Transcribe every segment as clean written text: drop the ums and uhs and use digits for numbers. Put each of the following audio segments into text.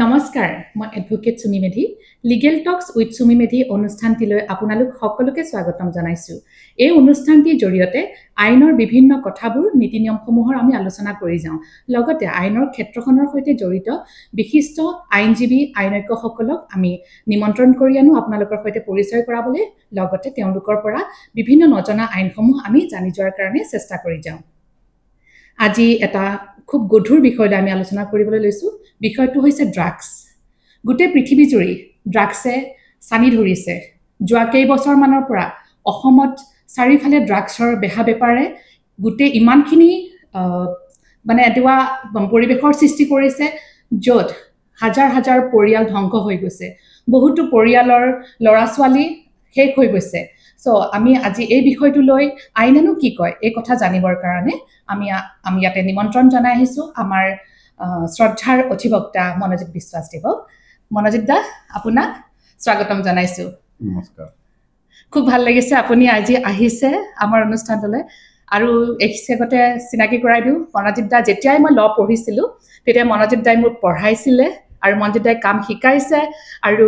নমস্কাৰ মই advocate Sumi Medhi legal talks with Sumi Medhi অনুষ্ঠানটিলৈ আপোনালোক সকলোকে স্বাগতম জনাইছো এই অনুষ্ঠানটিৰ জৰিয়তে আইনৰ বিভিন্ন কথাবোৰ নীতি নিয়মসমূহৰ আমি আলোচনা কৰি যাওঁ লগতে আইনৰ ক্ষেত্ৰখনৰ সৈতে জড়িত বিশিষ্ট আইনজীৱী আইনজ্ঞসকলক আমি নিমন্ত্ৰণ কৰি আনো আপোনালোকৰ সৈতে পৰিচয় কৰাবলৈ লগতে তেওঁলোকৰ পৰা বিভিন্ন নজনা আইনসমূহ আমি জানি যোৱাৰ কাৰণে চেষ্টা কৰি যাওঁ আজি এটা খুব গধুৰ বিষয়লৈ আমি আলোচনা কৰিবলৈ লৈছো বিষয়টো হৈছে ড্ৰাগছ গোটেই পৃথিৱীজুৰি ড্ৰাগছে সানি ধৰিছে যোৱা কেইবছৰ মানৰ পৰা অসমত চাৰিফালে ড্ৰাগছৰ বেহা বেপাৰে গোটেই ইমানখিনি মানে এটোৱা পৰিৱেশৰ সৃষ্টি কৰিছে য'ত হাজাৰ হাজাৰ পৰিয়াল ধ্বংস হৈ গৈছে বহুতো পৰিয়ালৰ লৰা ছোৱালী শেষ হৈ গৈছে সো আমি আজি এই বিষয়টো লৈ আইনেনো কি কয় এই কথা জানিবৰ কাৰণে আমি ইয়াতে নিমন্ত্ৰণ জনাই আহিছো আমাৰ শ্ৰদ্ধাৰ অধিবক্তা মনোজিত বিশ্বাস দেৱক মনোজিত দা আপোনাক স্বাগতম জনাইছো নমস্কাৰ খুব ভাল লাগিছে আপুনি আজি আহিছে আমাৰ অনুষ্ঠানলৈ আৰু এক্সেগতে চিনাকি কৰাই দিও মনোজিত দা যেতিয়াই মই ল পঢ়িছিলো তেতিয়া মনোজিত দাই মোক পঢ়াইছিলে আৰু মনোজিত দাই কাম শিকাইছে আৰু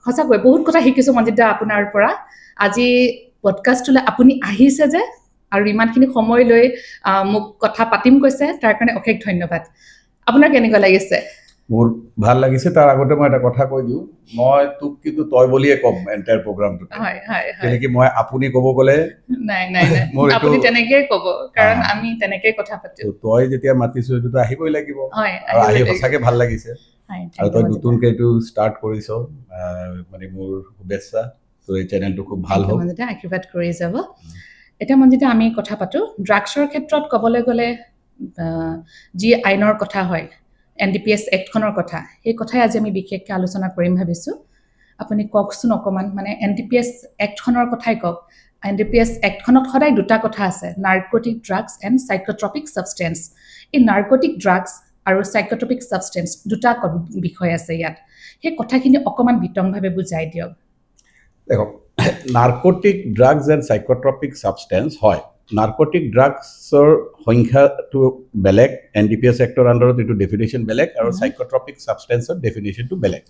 সঁচাকৈ বহুত কথা শিকিছো মনোজিত দা আপোনাৰ পৰা আজি পডকাষ্টলৈ আপুনি আহিছে যে আৰু ইমানখিনি সময় লৈ মোক কথা পাতিম কৈছে তাৰ কাৰণে অশেষ ধন্যবাদ আপোনাৰ কেনেকুৱা লাগিছে মোৰ ভাল লাগিছে তাৰ আগতে মই এটা কথা কৈ দিও মই তোক কিন্তু তই বলিয়ে কম এন্টায়াৰ প্ৰগ্ৰামটো হয় হয় কেনেকি মই আপুনি ক'ব গলে নাই নাই আপুনি তেনেকৈ ক'ব কাৰণ আমি তেনেকৈ কথা পাতিম তই যেতিয়া মাতিছো এটো আহিবই লাগিব হয় আৰু আহি সঁচাকে ভাল লাগিছে আৰু তই নতুনকৈ এটো ষ্টাৰ্ট কৰিছ মানে মোৰ শুভেচ্ছা তো এই চেনেলটো খুব ভাল হ'ব মানে আশীৰ্বাদ কৰি যাব এটা মনজিতে আমি কথা পাতো ড্ৰাগছৰ ক্ষেত্ৰত ক'বলৈ গ'লে যি আইনৰ কথা হয় এনডিপিএছ এক্টখনৰ কথা এই কথাই আজি আমি বিশেষকৈ আলোচনা কৰিম ভাবিছো আপুনি কওকচোন অকমান মানে এনডিপিএছ এক্টখনৰ কথাই কওক এনডিপিএছ এক্টখনত সদায় দুটা কথা আছে নাৰ্কটিক ড্ৰাগছ এণ্ড সাইকোট্ৰপিক সাবষ্টেন্স এই নাৰ্কটিক ড্ৰাগছ আৰু সাইকোট্ৰপিক সাবষ্টেন্স দুটা বিষয় আছে ইয়াত সেই কথাখিনি অকমান বিতংভাৱে বুজাই দিয়ক দেখো নাৰ্কটিক ড্ৰাগছ এণ্ড সাইকোট্ৰপিক সাবষ্টেন্স হয় নাৰ্কটিক ড্ৰাগছৰ সংখ্যাটো বেলেগ এনডিপিএছ এক্টৰ আণ্ডাৰত এইটো ডেফিনেশ্যন বেলেগ আৰু সাইকোট্ৰপিক সাবষ্টেন্সৰ ডেফিনেশ্যনটো বেলেগ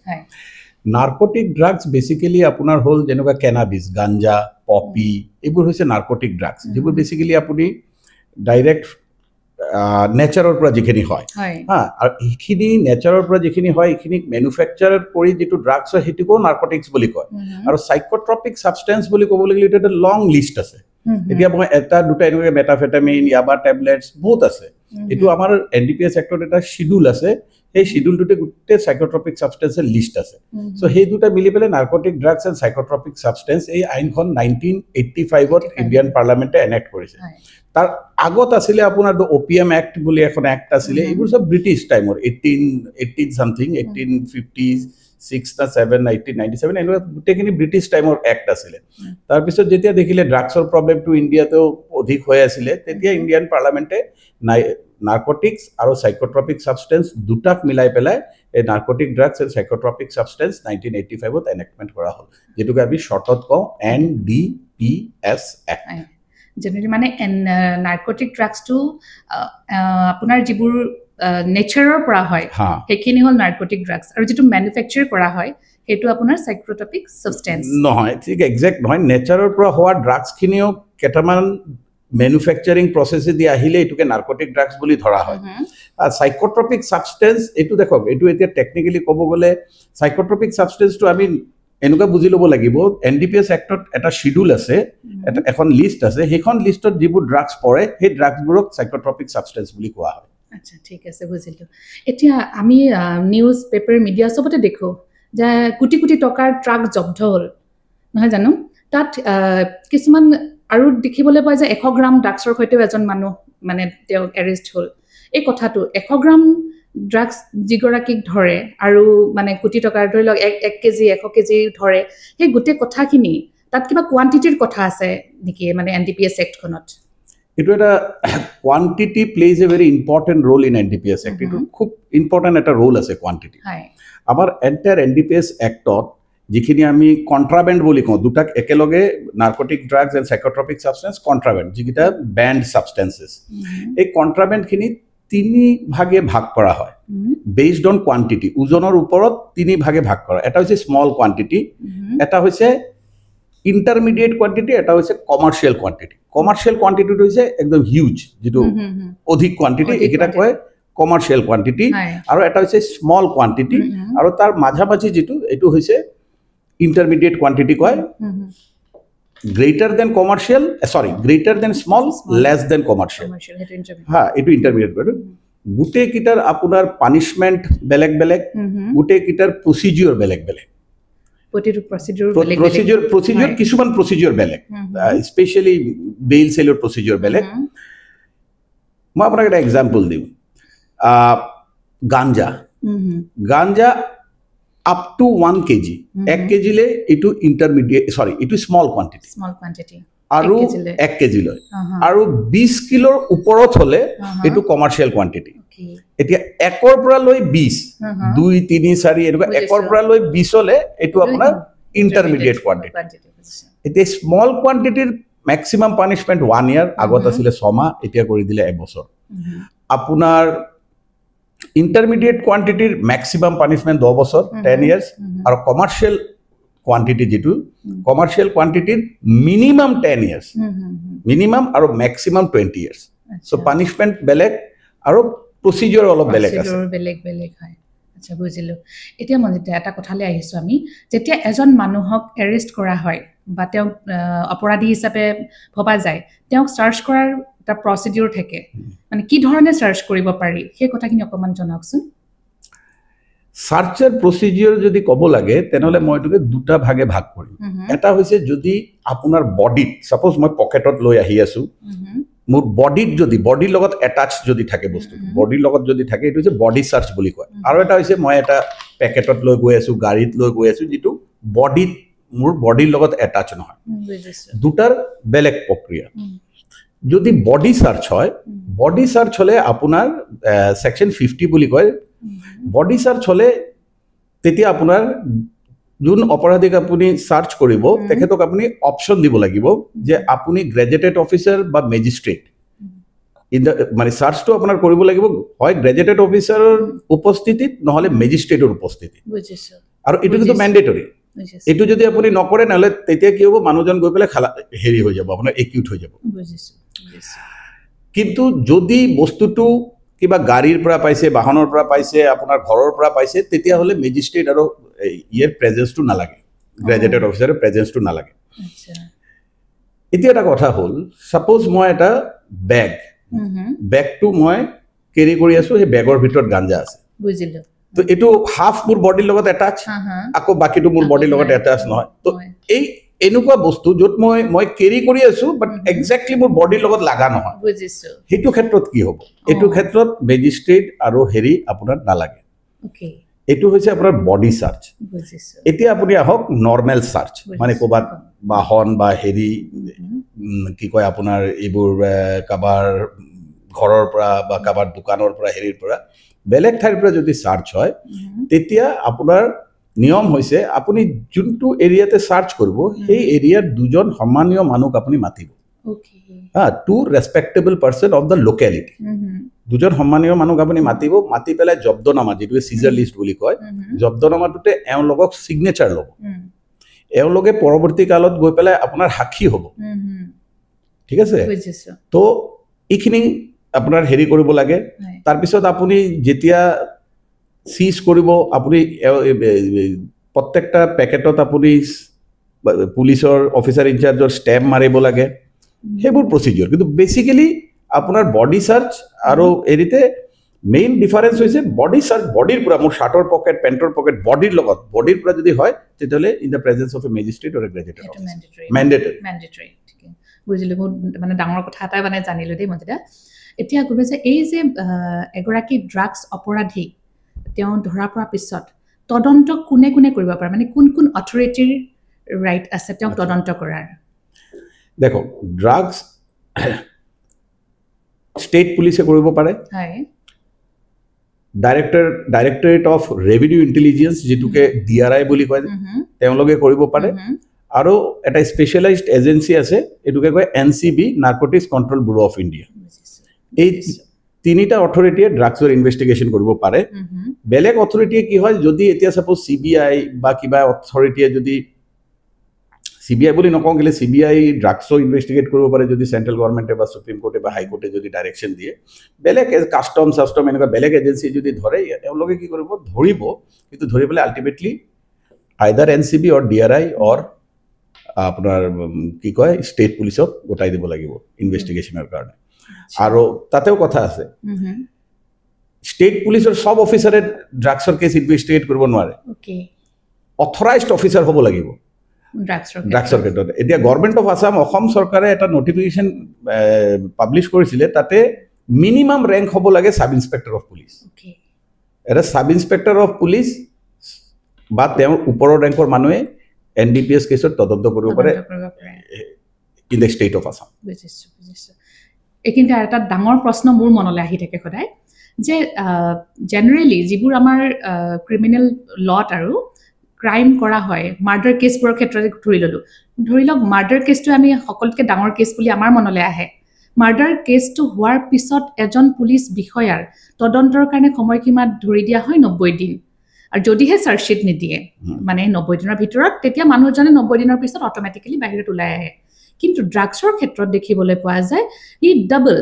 নাৰ্কটিক ড্ৰাগছ বেসিক্যালি আপোনাৰ হল যেনেকুৱা কেনাবিস গাঞ্জা পপি এইবোৰ হৈছে নাৰ্কটিক ড্ৰাগছ যিবোৰ বেসিক্যালি আপুনি ডাইৰেক্ট নেচাৰৰ পৰা যিখিনি হয় হা আৰু এইখিনি নেচাৰৰ পৰা যিখিনি হয় এইখিনি ম্যানুফ্যাকচাৰ কৰি যেটো ড্ৰাগছ হয় হেতুকো নাৰ্কটিক্স বুলি কয় আৰু সাইকোট্ৰপিক সাবষ্টেন্স বুলি ক'ব লাগিলে এটা লং লিষ্ট আছে এতিয়া মই এটা দুটা এনেকৈ মেটাফেটামিন ইয়াবা ট্যাবলেটস বহুত আছে এটো আমাৰ এনডিপিএছ এক্টত এটা শিডিউল আছে এই শিডিউলটোতে গুটে সাইকোট্ৰপিক সাবষ্টেন্সৰ লিষ্ট আছে সো সেই দুটা মিলি পেলে নাৰ্কটিক ড্ৰাগছ এণ্ড সাইকোট্ৰপিক সাবষ্টেন্স এই আইনখন 1985 ত ইন্ডিয়ান পাৰ্লামেন্টে এনেক্ট কৰিছে তাৰ আগত আছিল আপোনাৰ দ ওপিএম এক্ট বুলি এখন এক্ট আছিল এইবোৰ সব ব্ৰিটিছ টাইমৰ 18 সামথিং 1850s 6 না 7 1997 এনে গুটেখিনি ব্ৰিটিছ টাইমৰ এক্ট আছিল তাৰ পিছত যেতিয়া দেখিলে ড্ৰাগছৰ প্ৰবলেমটো ইন্ডিয়াতেও অধিক হৈ আছিল তেতিয়া ইন্ডিয়ান পাৰ্লামেন্টে নাৰ্কটিক্স আৰু সাইকোট্ৰপিক সাবষ্টেন্স দুটাক মিলাই পেলাই এই নাৰ্কটিক ড্ৰাগছ এণ্ড সাইকোট্ৰপিক সাবষ্টেন্স 1985 ত এনেক্টমেন্ট কৰা হ'ল যেটোকে আমি শৰ্টত কওঁ এনডিপিএছ এক্ট জেনেৰেলি মানে নাৰ্কটিক ড্ৰাগছটো আপোনাৰ যিবোৰ নেচাৰৰ পৰা হয় হেখিনি হল নাৰ্কটিক ড্ৰাগছ আৰু যেটো ম্যানুফ্যাকচাৰ কৰা হয় হেতু আপোনাৰ সাইকোট্ৰপিক সাবষ্টেন্স নহয় ঠিক এক্সাক্ট নহয় নেচাৰৰ পৰা হোৱা ড্ৰাগছ খিনিও কেটামান ম্যানুফ্যাকচাৰিং প্ৰসেছে দি আহিলে এটোকে নাৰ্কটিক ড্ৰাগছ বুলি ধৰা হয় আৰু সাইকোট্ৰপিক সাবষ্টেন্স এটো দেখক এটো এতিয়া টেকনিক্যালি ক'ব গলে সাইকোট্ৰপিক সাবষ্টেন্সটো আমি এনেকুৱা বুজি ল'ব লাগিব এনডিপিএছ এক্টত এটা শিডিউল আছে এটা এখন লিষ্ট আছে হেখন লিষ্টত যিবোৰ ড্ৰাগছ পৰে সেই ড্ৰাগছবোৰক সাইকোট্ৰপিক সাবষ্টেন্স বুলি কোৱা হয় আচ্ছা ঠিক আছে বুজিলো এতিয়া আমি নিউজ পেপাৰ মিডিয়া সবতে দেখো যে কোটি কোটি টকাৰ ট্ৰাক জব্দ হ'ল নহয় জানো তাত কিছুমান আৰু দেখিবলৈ পাই যে 100 গ্ৰাম ড্ৰাগছৰ সৈতেও এজন মানুহ মানে তেওঁ এৰেষ্ট হ'ল এই কথাটো 100 গ্ৰাম ড্ৰাগছ যিগৰাকীক ধৰে আৰু মানে কোটি টকাৰ ধৰি লওক 1 কেজি 100 কেজি ধৰে সেই গোটেই কথাখিনি তাত কিবা কোৱান্টিটিৰ কথা আছে নেকি মানে এনডিপিএছ এক্টখনত এটো এটা quantity plays a very important role in NDPS act এটো খুব ইম্পৰ্টেন্ট এটা ৰোল আছে কোৱান্টিটি আমাৰ এন্টায়াৰ এনডিপিএছ এক্টত যিখিনি আমি কন্ট্ৰাবেন্ড বুলি কওঁ দুটাক একেলগে নাৰ্কটিক ড্ৰাগছ এণ্ড সাইকোট্ৰপিক সাবষ্টেন্স কন্ট্ৰাবেন্ড যিকিটা ব্যান্ড সাবষ্টেন্সেস এই কন্ট্ৰাবেন্ড খিনি তিনি ভাগে ভাগ কৰা হয় বেসড অন কোয়ান্টিটি ওজনৰ ওপৰত তিনি ভাগে ভাগ কৰা এটা হৈছে স্মল কোয়ান্টিটি এটা হৈছে ইন্টারমিডিয়েট কোয়ান্টিটি এটা হৈছে কমার্শিয়াল কোয়ান্টিটি কমার্শিয়াল কোয়ান্টিটিটো হৈছে একদম হিউজ যেটো অধিক কোয়ান্টিটি একেটা কয় কমার্শিয়াল কোয়ান্টিটি আৰু এটা হৈছে স্মল কোয়ান্টিটি আৰু তাৰ মাঝামাঝি যেটো এটো হৈছে ইন্টারমিডিয়েট কোয়ান্টিটি কয় greater than commercial greater than small less than commercial ha etu intermediate kore gute kitar apunar punishment belek belek gute kitar procedure belek belek potiru procedure kisuman procedure belek especially bail sale procedure belek ma apunak eta example diu ganja up to 1 kg 1 kg le etu intermediate etu small quantity aru 1 kg loy aru 20 kg uporot hole etu commercial quantity etia 1 or pora loi 20 2 3 4 enuka 1 or pora loi 20 hole etu apunar intermediate quantity etia small quantity maximum punishment 1 year agot asile 6 mah etia kori dile 1 bochor apunar intermediate quantity maximum punishment 2 বছর 10 years আর commercial quantity যেটো commercial quantity minimum 10 years minimum আর maximum 20 years so punishment বেলেগ আর procedure অলপ বেলেগ আছে বেলেগ হয় আচ্ছা বুজিলো এতিয়া মই এটা কথালে আহিছো আমি যেতিয়া এজন মানুহক এৰেষ্ট কৰা হয় বা তেওঁ অপৰাধী হিচাপে ভবা যায় তেওঁক সাৰ্চ কৰাৰ তা procedure থাকে মানে কি ধৰণে সাৰ্চ কৰিব পাৰি সেই কথাখিনি অকমান জনাওকচোন সাৰ্চৰ procedure যদি কব লাগে তেনেহলে মই এটোকে দুটা ভাগে ভাগ কৰিম এটা হৈছে যদি আপোনাৰ বডিত সাপোজ মই পকেটত লৈ আহি আছো মোৰ বডিত যদি বডিৰ লগত এটাচ যদি থাকে বস্তু বডিৰ লগত যদি থাকে এটো হৈছে বডি সাৰ্চ বুলি কয় আৰু এটা হৈছে মই এটা পেকেটত লৈ গৈ আছো গাড়ীত লৈ গৈ আছো যেটো বডিত মোৰ বডিৰ লগত এটাচ নহয় দুটাৰ বেলেগ প্ৰক্ৰিয়া যদি বডি সাৰ্চ হলে আপোনাৰ সেকশন 50 বুলি কয় বডি সাৰ্চ হলে তেতিয়া আপোনাৰ যোন অপৰাধীক আপুনি সাৰ্চ কৰিব তেখেতক আপুনি অপশন দিব লাগিব যে আপুনি গ্ৰেজুয়েটেড অফিসাৰ বা ম্যাজিস্ট্ৰেট ইন দা মানে সাৰ্চটো আপোনাৰ কৰিব লাগিব হয় গ্ৰেজুয়েটেড অফিসাৰৰ উপস্থিতিত নহলে ম্যাজিস্ট্ৰেটৰ উপস্থিতিত বুজিছো আৰু এটো কিন্তু ম্যান্ডেটৰি এটো যদি আপুনি নকৰে নহলে তেতিয়া কি হ'ব মানুহজন গৈ পেলে হেৰি হৈ যাব আপোনাৰ একিউট হৈ যাব বুজিছো কিন্তু যদি বস্তুটো কিবা গাড়ীৰ পৰা পাইছে বাহনৰ পৰা পাইছে আপোনাৰ ঘৰৰ পৰা পাইছে তেতিয়া হলে ম্যাজিস্ট্ৰেট আৰু ইয়াৰ প্ৰেজেন্সটো নালাগে গ্ৰেজুয়েটেড অফিসাৰৰ প্ৰেজেন্সটো নালাগে আচ্ছা এতিয়া এটা কথা হল সাপোজ মই এটা বেগটো মই কেৰি কৰি আছো এই বেগৰ ভিতৰত গাঞ্জা আছে বুজিলো তো এটো হাফ মোৰ বডিৰ লগত এটাচ আকৌ বাকিটো মোৰ বডিৰ লগত এটাচ নহয় তো এই এনেকুৱা বস্তু যত মই কেৰি কৰি আছো বাট এক্স্যাক্টলি মোৰ বডিৰ লগত লাগা নহয় বুজিছো হেতু ক্ষেত্ৰত কি হ'ব এটো ক্ষেত্ৰত ম্যাজিস্ট্ৰেট আৰু হেৰি আপোনাৰ নালাগে ওকে এটো হৈছে আপোনাৰ বডি সাৰ্চ বুজিছো এতিয়া আপুনি আহক নৰমাল সাৰ্চ মানে কোবাত বাহন বা হেৰি কি কয় আপোনাৰ এইবোৰ কাবাৰ ঘৰৰ পৰা বা কাবাৰ দোকানৰ পৰা হেৰিৰ পৰা বেলেগ ঠাইৰ পৰা যদি সাৰ্চ হয় তেতিয়া আপোনাৰ নিয়ম হৈছে আপুনি যোনটো এৰিয়াতে সাৰ্চ কৰিব সেই এৰিয়াৰ দুজন সমানীয় মানুহ আপুনি মাতিব okay to respectable person of the locality দুজন সমানীয় মানুহ আপুনি মাতি পেলাই জব্দনামা যেটো সিজাৰ লিস্ট বুলি কয় জব্দনামাটোতে এও লগক সিগনেচাৰ লব এও লগে পৰৱৰ্তী কালত গৈ পেলাই আপোনাৰ সাক্ষী হ'ব ঠিক আছে বুজিছো তো ইখিনি আপোনাৰ হেৰি কৰিব লাগে তাৰ পিছত আপুনি যেতিয়া সিজ কৰিব আপুনি প্ৰত্যেকটা পেকেটত আপুনি পুলিচৰ অফিচাৰ ইনচাৰ্জৰ স্ট্যাম্প মাৰিব লাগে হেবোৰ প্ৰসিডিউৰ কিন্তু বেসিক্যালি আপোনাৰ বডি সাৰ্চ আৰু এৰিতে মেইন ডিফাৰেন্স হৈছে বডি সাৰ্চ বডিৰ পৰা মোৰ শাৰ্টৰ পকেট পেন্টৰ পকেট বডিৰ লগত বডিৰ পৰা যদি হয় তেতিয়ালে in the presence of a magistrate or a graduated officer mandatory ঠিক বুজিলো মানে ডাঙৰ কথা এটা মানে জানিলো দেই মই এতিয়া গবে যে এই যে এগৰাকী ড্ৰাগছ অপৰাধী তেওঁ ধৰা পৰা পিছত তদন্ত কোনে কোনে কৰিব পাৰে মানে কোন অথৰিটিৰ ৰাইট আছে তেওঁ তদন্ত কৰাৰ দেখো ড্ৰাগছ স্টেট পুলিচে কৰিব পাৰে হয় ডাইৰেক্টৰেট অফ ৰেভিনিউ ইন্টেলিজেন্স যেটোকে ডিআৰআই বুলি কয় তেওঁলোকে কৰিব পাৰে আৰু এটা স্পেশালাইজড এজেন্সি আছে এটোকে কয় NCB narcotics control bureau of India এই তিনিটা অথৰিটিয়ে ড্ৰাগছৰ ইনভেষ্টিগেশ্যন কৰিব পাৰে বেলেগ অথৰিটিয়ে কি হয় যদি এতিয়া সাপোজ CBI বা কিবা অথৰিটিয়ে যদি CBI বুলি নকওঁ গলে CBI ড্ৰাগছৰ ইনভেষ্টিগেট কৰিব পাৰে যদি সেন্ট্ৰেল গভৰ্ণমেণ্টে বা সুপ্ৰিম কোৰ্টে বা হাই কোৰ্টে যদি ডাইৰেকশন দিয়ে বেলেগ কাস্টম এনেকুৱা বেলেগ এজেন্সি যদি ধৰে তেওঁলোকে কি কৰিব ধৰিব কিন্তু ধৰিবলৈ আলটিমেটলি আইদাৰ NCB অৰ DRI অৰ আপোনাৰ কি কয় ষ্টেট পুলিচক গোটাই দিব লাগিব ইনভেষ্টিগেশ্যনৰ কাৰণে আৰু তাতেও কথা আছে ষ্টেট পুলিচৰ সব অফিচাৰে ড্ৰাগছৰ কেছ ইনভেষ্টিগেট কৰিব নোৱাৰে অথৰাইজড অফিচাৰ হ'ব লাগিব ড্ৰাগছৰ ক্ষেত্ৰত এতিয়া গভৰ্ণমেণ্ট অফ আছাম অসম চৰকাৰে এটা নটিফিকেশ্যন পাব্লিছ কৰিছিলে তাতে মিনিমাম ৰেংক হ'ব লাগে সাব ইন্সপেক্টৰ অফ পুলিচ এটা সাব ইন্সপেক্টৰ অফ পুলিচ বা তেওঁৰ ওপৰৰ ৰেংকৰ মানুহে NDPS কেছত তদন্ত কৰিব পাৰে in the state of Assam কিন্তু এটা ডাঙৰ প্ৰশ্ন মোৰ মনলৈ আহি থাকে সদায় যে জেনাৰেলি যিবোৰ আমাৰ ক্ৰিমিনেল লট আৰু ক্ৰাইম কৰা হয় মাৰ্ডাৰ কেছবোৰৰ ক্ষেত্ৰতে ধৰি লওক মাৰ্ডাৰ কেছটো আমি সকলোতকৈ ডাঙৰ কেছ বুলি আমাৰ মনলৈ আহে মাৰ্ডাৰ কেছটো হোৱাৰ পিছত এজন পুলিচ বিষয়াৰ তদন্তৰ কাৰণে সময়সীমা ধৰি দিয়া হয় 90 দিন আৰু যদিহে চাৰ্জশ্বিট নিদিয়ে মানে 90 দিনৰ ভিতৰত তেতিয়া মানুহজনে 90 দিনৰ পিছত অট'মেটিক্যালি বাহিৰত ওলাই আহে কিন্তু ড্ৰাগছৰ ক্ষেত্ৰত দেখিবলৈ পোৱা যায় ই ডাবল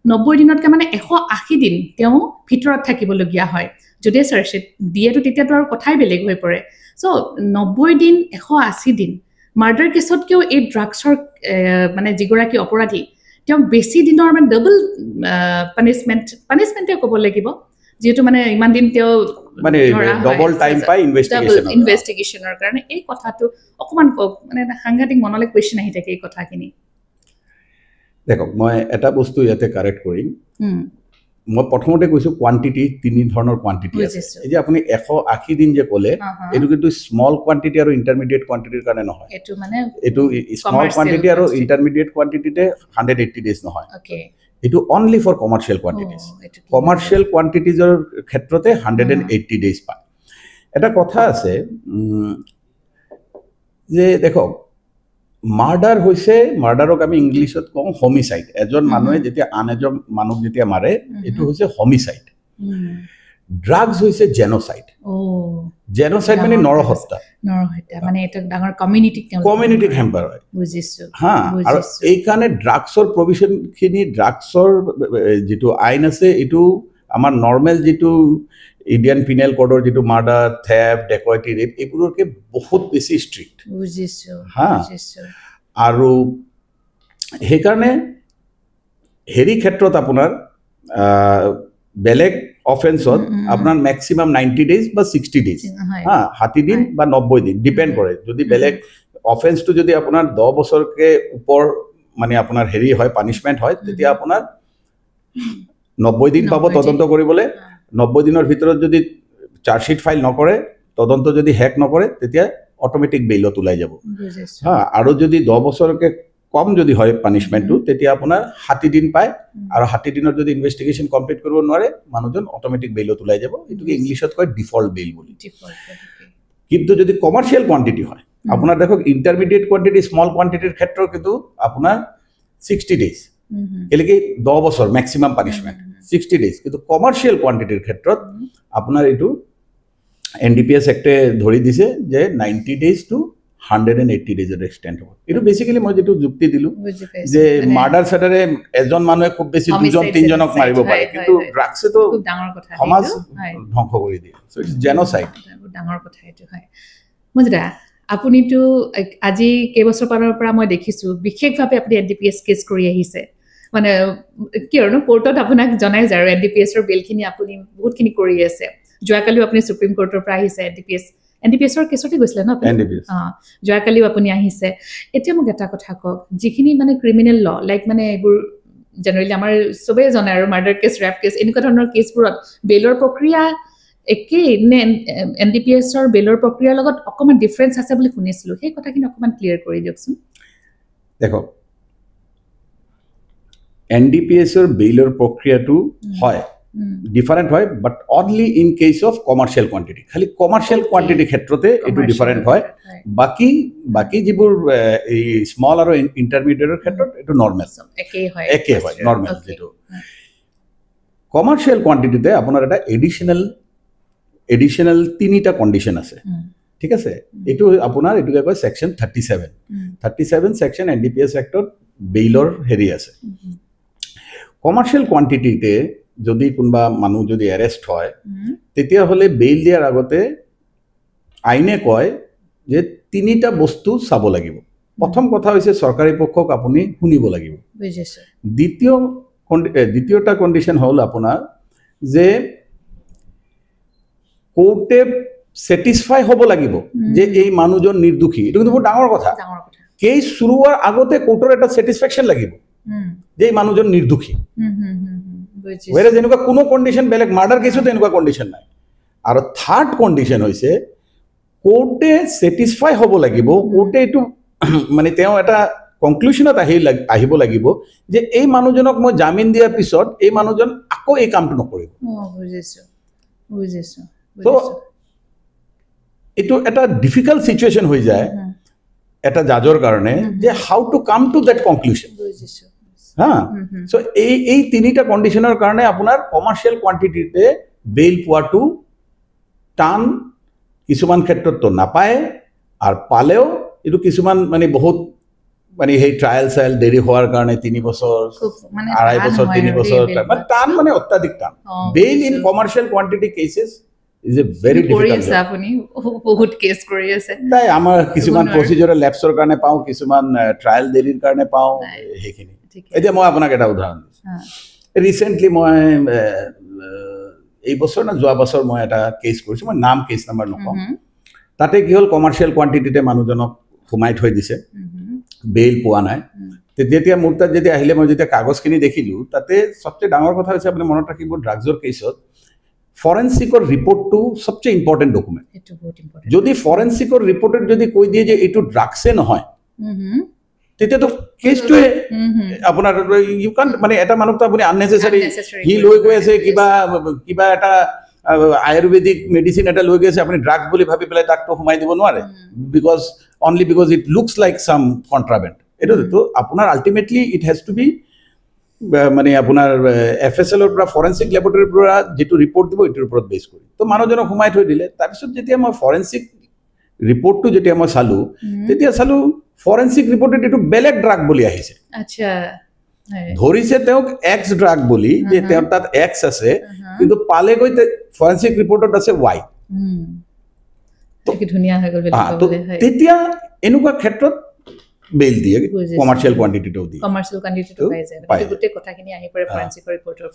90 দিনতকৈ মানে 180 দিন তেওঁ ভিতৰত থাকিবলগীয়া হয় যদি চাৰ্জশ্বিট দিয়েতো তেতিয়াতো আৰু কথাই বেলেগ হৈ পৰে সো 90 দিন 180 দিন মাৰ্ডাৰ কেছতকেও এই ড্ৰাগছৰ মানে যিগৰাকী অপৰাধী তেওঁ বেছি দিনৰ মানে ডাবল পানিশমেণ্টে ক'ব লাগিব যেহেতু মানে ইমান দিন তেওঁ মানে ডাবল টাইম পাই ইনভেষ্টিগেশ্যনৰ কাৰণে এই কথাটো অকমান মানে সাংঘাতিক মনলৈ কোৱেশ্চন আহি থাকে এই কথাখিনি দেখক মই এটা বস্তু ইয়াতে কাৰেক্ট কৰিম মই প্ৰথমতে কৈছো কোৱান্টিটি তিনি ধৰণৰ কোৱান্টিটি আছে এই যে আপুনি 180 দিন যে ক'লে এটো কিন্তু স্মল কোৱান্টিটি আৰু ইন্টাৰমিডিয়েট কোৱান্টিটিৰ কাৰণে নহয় এটো মানে এটো স্মল কোৱান্টিটি আৰু ইন্টাৰমিডিয়েট কোৱান্টিটিতে 180 ডেজ নহয় ওকে এটো only for commercial quantities commercial কোৱান্টিটিজৰ ক্ষেত্ৰতে 180 ডেজ পায় এটা কথা আছে যে দেখক মাৰ্ডাৰ হৈছে মাৰ্ডাৰক আমি ইংলিছত কওঁ হোমিসাইড এজন মানুহে যেতিয়া আন এজন মানুহ যেতিয়া মাৰে এটো হৈছে হোমিসাইড ড্ৰাগছ হৈছে জেনোসাইড জেনোসাইড মানে নৰহত্যা মানে এটা ডাঙৰ কমিউনিটি হেম্পাৰ হয় বুজিছো হা আৰু এই কাৰণে ড্ৰাগছৰ প্ৰভিশন খিনি ড্ৰাগছৰ যেটো আইন আছে এটো আমাৰ নৰমেল যেটো ইণ্ডিয়ান পিনেল কোডৰ যেটো মাৰ্ডাৰ থেফট ডেকয়টি ৰেপ এবোৰকে বহুত বেছি ষ্ট্ৰিক্ট বুজিছো বুজিছো আৰু হে কাৰণে হেৰি ক্ষেত্ৰত আপোনাৰ বেলেগ অফেন্সত আপোনাৰ ম্যাক্সিমাম 90 ডেজ বা 60 ডেজ হা 60 দিন বা 90 দিন ডিপেন্ড কৰে যদি বেলেগ অফেন্সটো যদি আপোনাৰ 10 বছৰকে ওপৰ মানে আপোনাৰ হেৰি হয় পানিশমেন্ট হয় তেতিয়া আপোনাৰ 90 দিন পাব তদন্ত কৰিবলৈ 90 দিনৰ ভিতৰত যদি চাৰ্জশিট ফাইল নকৰে তদন্ত যদি হেক নকৰে তেতিয়া অটোমেটিক বেইলত ওলাই যাব হা আৰু যদি 10 বছৰকে কম যদি হয় পানিশমেন্টটো তেতিয়া আপোনাৰ 60 দিন পায় আৰু 60 দিনৰ যদি ইনভেষ্টিগেশ্যন কমপ্লিট কৰিব নোৱাৰে মানুহজন অটোমেটিক বেইলত ওলাই যাব এটোকে ইংলিশত কয় ডিফল্ট বেইল বুলি কিন্তু যদি কমাৰ্শিয়াল কোৱান্টিটি হয় আপোনাৰ দেখক ইন্টাৰমিডিয়েট কোৱান্টিটি স্মল কোৱান্টিটিৰ ক্ষেত্ৰত কিন্তু আপোনাৰ 60 ডেজ এলেকে 10 বছৰ ম্যাক্সিমাম পানিশমেন্ট 60 ডেজ কিন্তু কমাৰ্শিয়াল কোৱান্টিটিৰ ক্ষেত্ৰত আপোনাৰ এটো NDPS এক্টে ধৰি দিছে যে 90 ডেজ টু 180 ডেজৰ এক্সটেন্ড হ'ব এটো বেসিক্যালি মই যেটো যুক্তি দিলু যে মাৰ্ডাৰ সাদাৰে এজন মানুহে খুব বেছি দুজন তিনজনক মাৰিব পাৰে কিন্তু ড্ৰাগছে তো খুব ডাঙৰ কথা সমাজ ধ্বংস কৰি দিয়ে সো ইটস জেনোসাইড ডাঙৰ কথা এটো হয় মজদা আপুনিটো আজি কেবছৰৰ পৰা মই দেখিছো বিশেষভাৱে আপুনি NDPS কেছ কৰি আহিছে মানে কিয়নো কোৰ্টত আপোনাক জনাই যায় NDPS ৰ বিলখিনি আপুনি বহুতখিনি কৰি আছে জয়াকালিও আপুনি সুপ্ৰিম কোৰ্টৰ পৰা আহিছে NDPS ৰ কেছতে গৈছিলে ন জয়াকালিও আপুনি আহিছে এতিয়া মোক এটা কথা কওক যিখিনি মানে ক্ৰিমিনেল ল লাইক মানে এইবোৰ জেনাৰেলি আমাৰ সবে জনায় আৰু মাৰ্ডাৰ কেছ ৰেপ কেছ এনেকুৱা ধৰণৰ কেছবোৰত বেলৰ প্ৰক্ৰিয়া একেই নে NDPS ৰ বেলৰ প্ৰক্ৰিয়াৰ লগত অকমান ডিফাৰেন্স আছে বুলি শুনিছিলো সেই কথাখিনি অকমান ক্লিয়াৰ কৰি দিয়কচোন দেখো NDPS ৰ বেলৰ প্ৰক্ৰিয়াটো হয় different হয় but only in case of commercial quantity খালি commercial quantity ক্ষেত্ৰতে এটো different হয় বাকি যিবোৰ এই স্মল আৰু ইন্টাৰমিডিয়েটৰ ক্ষেত্ৰত এটো নৰমাল একে হয় নৰমাল যেটো কমাৰ্চিয়েল কোৱান্টিটিতে আপোনাৰ এটা এডিশনাল তিনিটা কণ্ডিশ্যন আছে ঠিক আছে এইটো আপোনাৰ এইটোকে কয় সেকশন 37 সেকশন এনডিপিএছ এক্টত বেইলৰ হেৰি আছে কমাৰ্চিয়েল কোৱান্টিটিতে যদি কোনোবা মানুহ যদি এৰেষ্ট হয় তেতিয়া হলে বেইল দিয়াৰ আগতে আইনে কয় যে তিনিটা বস্তু চাব লাগিব প্ৰথম কথা হৈছে চৰকাৰী পক্ষক আপুনি শুনিব লাগিব বুজিছো দ্বিতীয়টা কণ্ডিশ্যন হ'ল আপোনাৰ যে কোৰ্টে স্যাটিসফাই হ'ব লাগিব যে এই মানুহজন নিৰ্দোষী এটো কিন্তু বহুত ডাঙৰ কথা কেস শুৰু হোৱাৰ আগতে কোৰ্টৰ এটা স্যাটিসফ্যাকশন লাগিব যে এই মানুহজন নিৰ্দোষী ওৰে যেনেকুৱা কোনো কণ্ডিশ্যন বেলেগ মাৰ্ডাৰ কেছত এনেকুৱা কণ্ডিশ্যন নাই আৰু থাৰ্ড কণ্ডিশ্যন হৈছে কোৰ্টে স্যাটিসফাই হ'ব লাগিব কোৰ্টে এটো মানে তেওঁ এটা কনক্লুশনত আহিব লাগিব যে এই মানুহজনক মই জামিন দিয়াৰ পিছত এই মানুহজন আকৌ এই কামটো নকৰিব বুজিছো তো এটো এটা ডিফিকাল্ট সিচুয়েশন হৈ যায় এটা জাজৰ কাৰণে যে how to come to that conclusion বুজিছো হা সো এই তিনিটা কন্ডিশনৰ কাৰণে আপোনাৰ কমাৰ্শিয়াল কোৱান্টিটিতে বেইল পোৱাটো টান কিছুমান ক্ষেত্ৰত তো নাপায় আৰু পালেও এটো কিছুমান মানে বহুত মানে এই ট্ৰায়াল চাইল দেৰি হোৱাৰ কাৰণে 3 বছৰ মানে 2.5 বছৰ 3 বছৰ মানে টান মানে অত্যাধিক টান bail in commercial quantity cases is a very difficult আপনি বহুত কেস কৰি আছে নাই আমাৰ কিছুমান প্ৰসিজাৰেল ল্যাপছৰ কাৰণে পাও কিছুমান ট্ৰায়াল দেৰিৰ কাৰণে পাও হেখিনি এতিয়া মই আপোনাক এটা উদাহৰণ দিছো ৰিসেন্টলি মই এই বছৰ না যোৱা বছৰ মই এটা কেস কৰিছো মই নাম কেস নাম্বাৰ নকম তাতে কি হল কমাৰ্শিয়াল কোৱান্টিটিতে মানুহজনক ঘুমাই থৈ দিছে বেইল পোৱা নাই তেতিয়া মোৰ তাত যেতিয়া আহিলে মই যেতিয়া কাগজখিনি দেখিলো তাতে সবচেয়ে ডাঙৰ কথা হৈছে আপুনি মনত ৰাখিব ড্ৰাগছৰ কেছত ফৰেনসিকৰ ৰিপোৰ্টটো সবচেয়ে ইম্পৰ্টেন্ট ডকুমেন্ট এটো বহুত ইম্পৰ্টেন্ট যদি ফৰেনসিকৰ ৰিপোৰ্টত যদি কৈ দিয়ে যে এটো ড্ৰাগছে নহয় তেতিয়া তো কেছটোৱে আপোনাৰ ইউ কান মানে এটা মানুহটো আপুনি আননেসেসাৰি হি লৈ গৈ আছে কিবা এটা আয়ুৰ্বেদিক মেডিসিন এটা লৈ গৈছে আপুনি ড্ৰাগছ বুলি ভাবি পেলাই তাকটো সোমাই দিব নোৱাৰে because only because it looks like some contraband এটো তো আপোনাৰ ultimately it has to be মানে আপোনাৰ এফএসএল ৰ পৰা ফৰেনসিক ল্যাবৰেটৰীৰ পৰা যেটো ৰিপোৰ্ট দিব এটোৰ ওপৰত বেছ কৰি তো মানুহজনক ঘুমাই থৈ দিলে তাৰ পিছত যেতিয়া মই ফৰেনসিক ৰিপোৰ্টটো যেতিয়া মই চালো তেতিয়া চালো ফৰেনসিক ৰিপোৰ্টত এটো বেলেগ ড্ৰাগ বুলি আহিছে আচ্ছা ধৰিছে তেওঁক এক্স ড্ৰাগ বুলি যে তেওঁৰ তাত এক্স আছে কিন্তু পালে গৈ ফৰেনসিক ৰিপোৰ্টত আছে ওয়াই তো কি ধুনিয়া হৈ গ'ল বুলি তেতিয়া এনেকুৱা ক্ষেত্ৰত বেইল দিয়ে কমাৰ্শিয়াল কোৱান্টিটিটো দিয়ে কমাৰ্শিয়াল কোৱান্টিটিটো পাই যায় গোটেই কথাখিনি আহি পৰে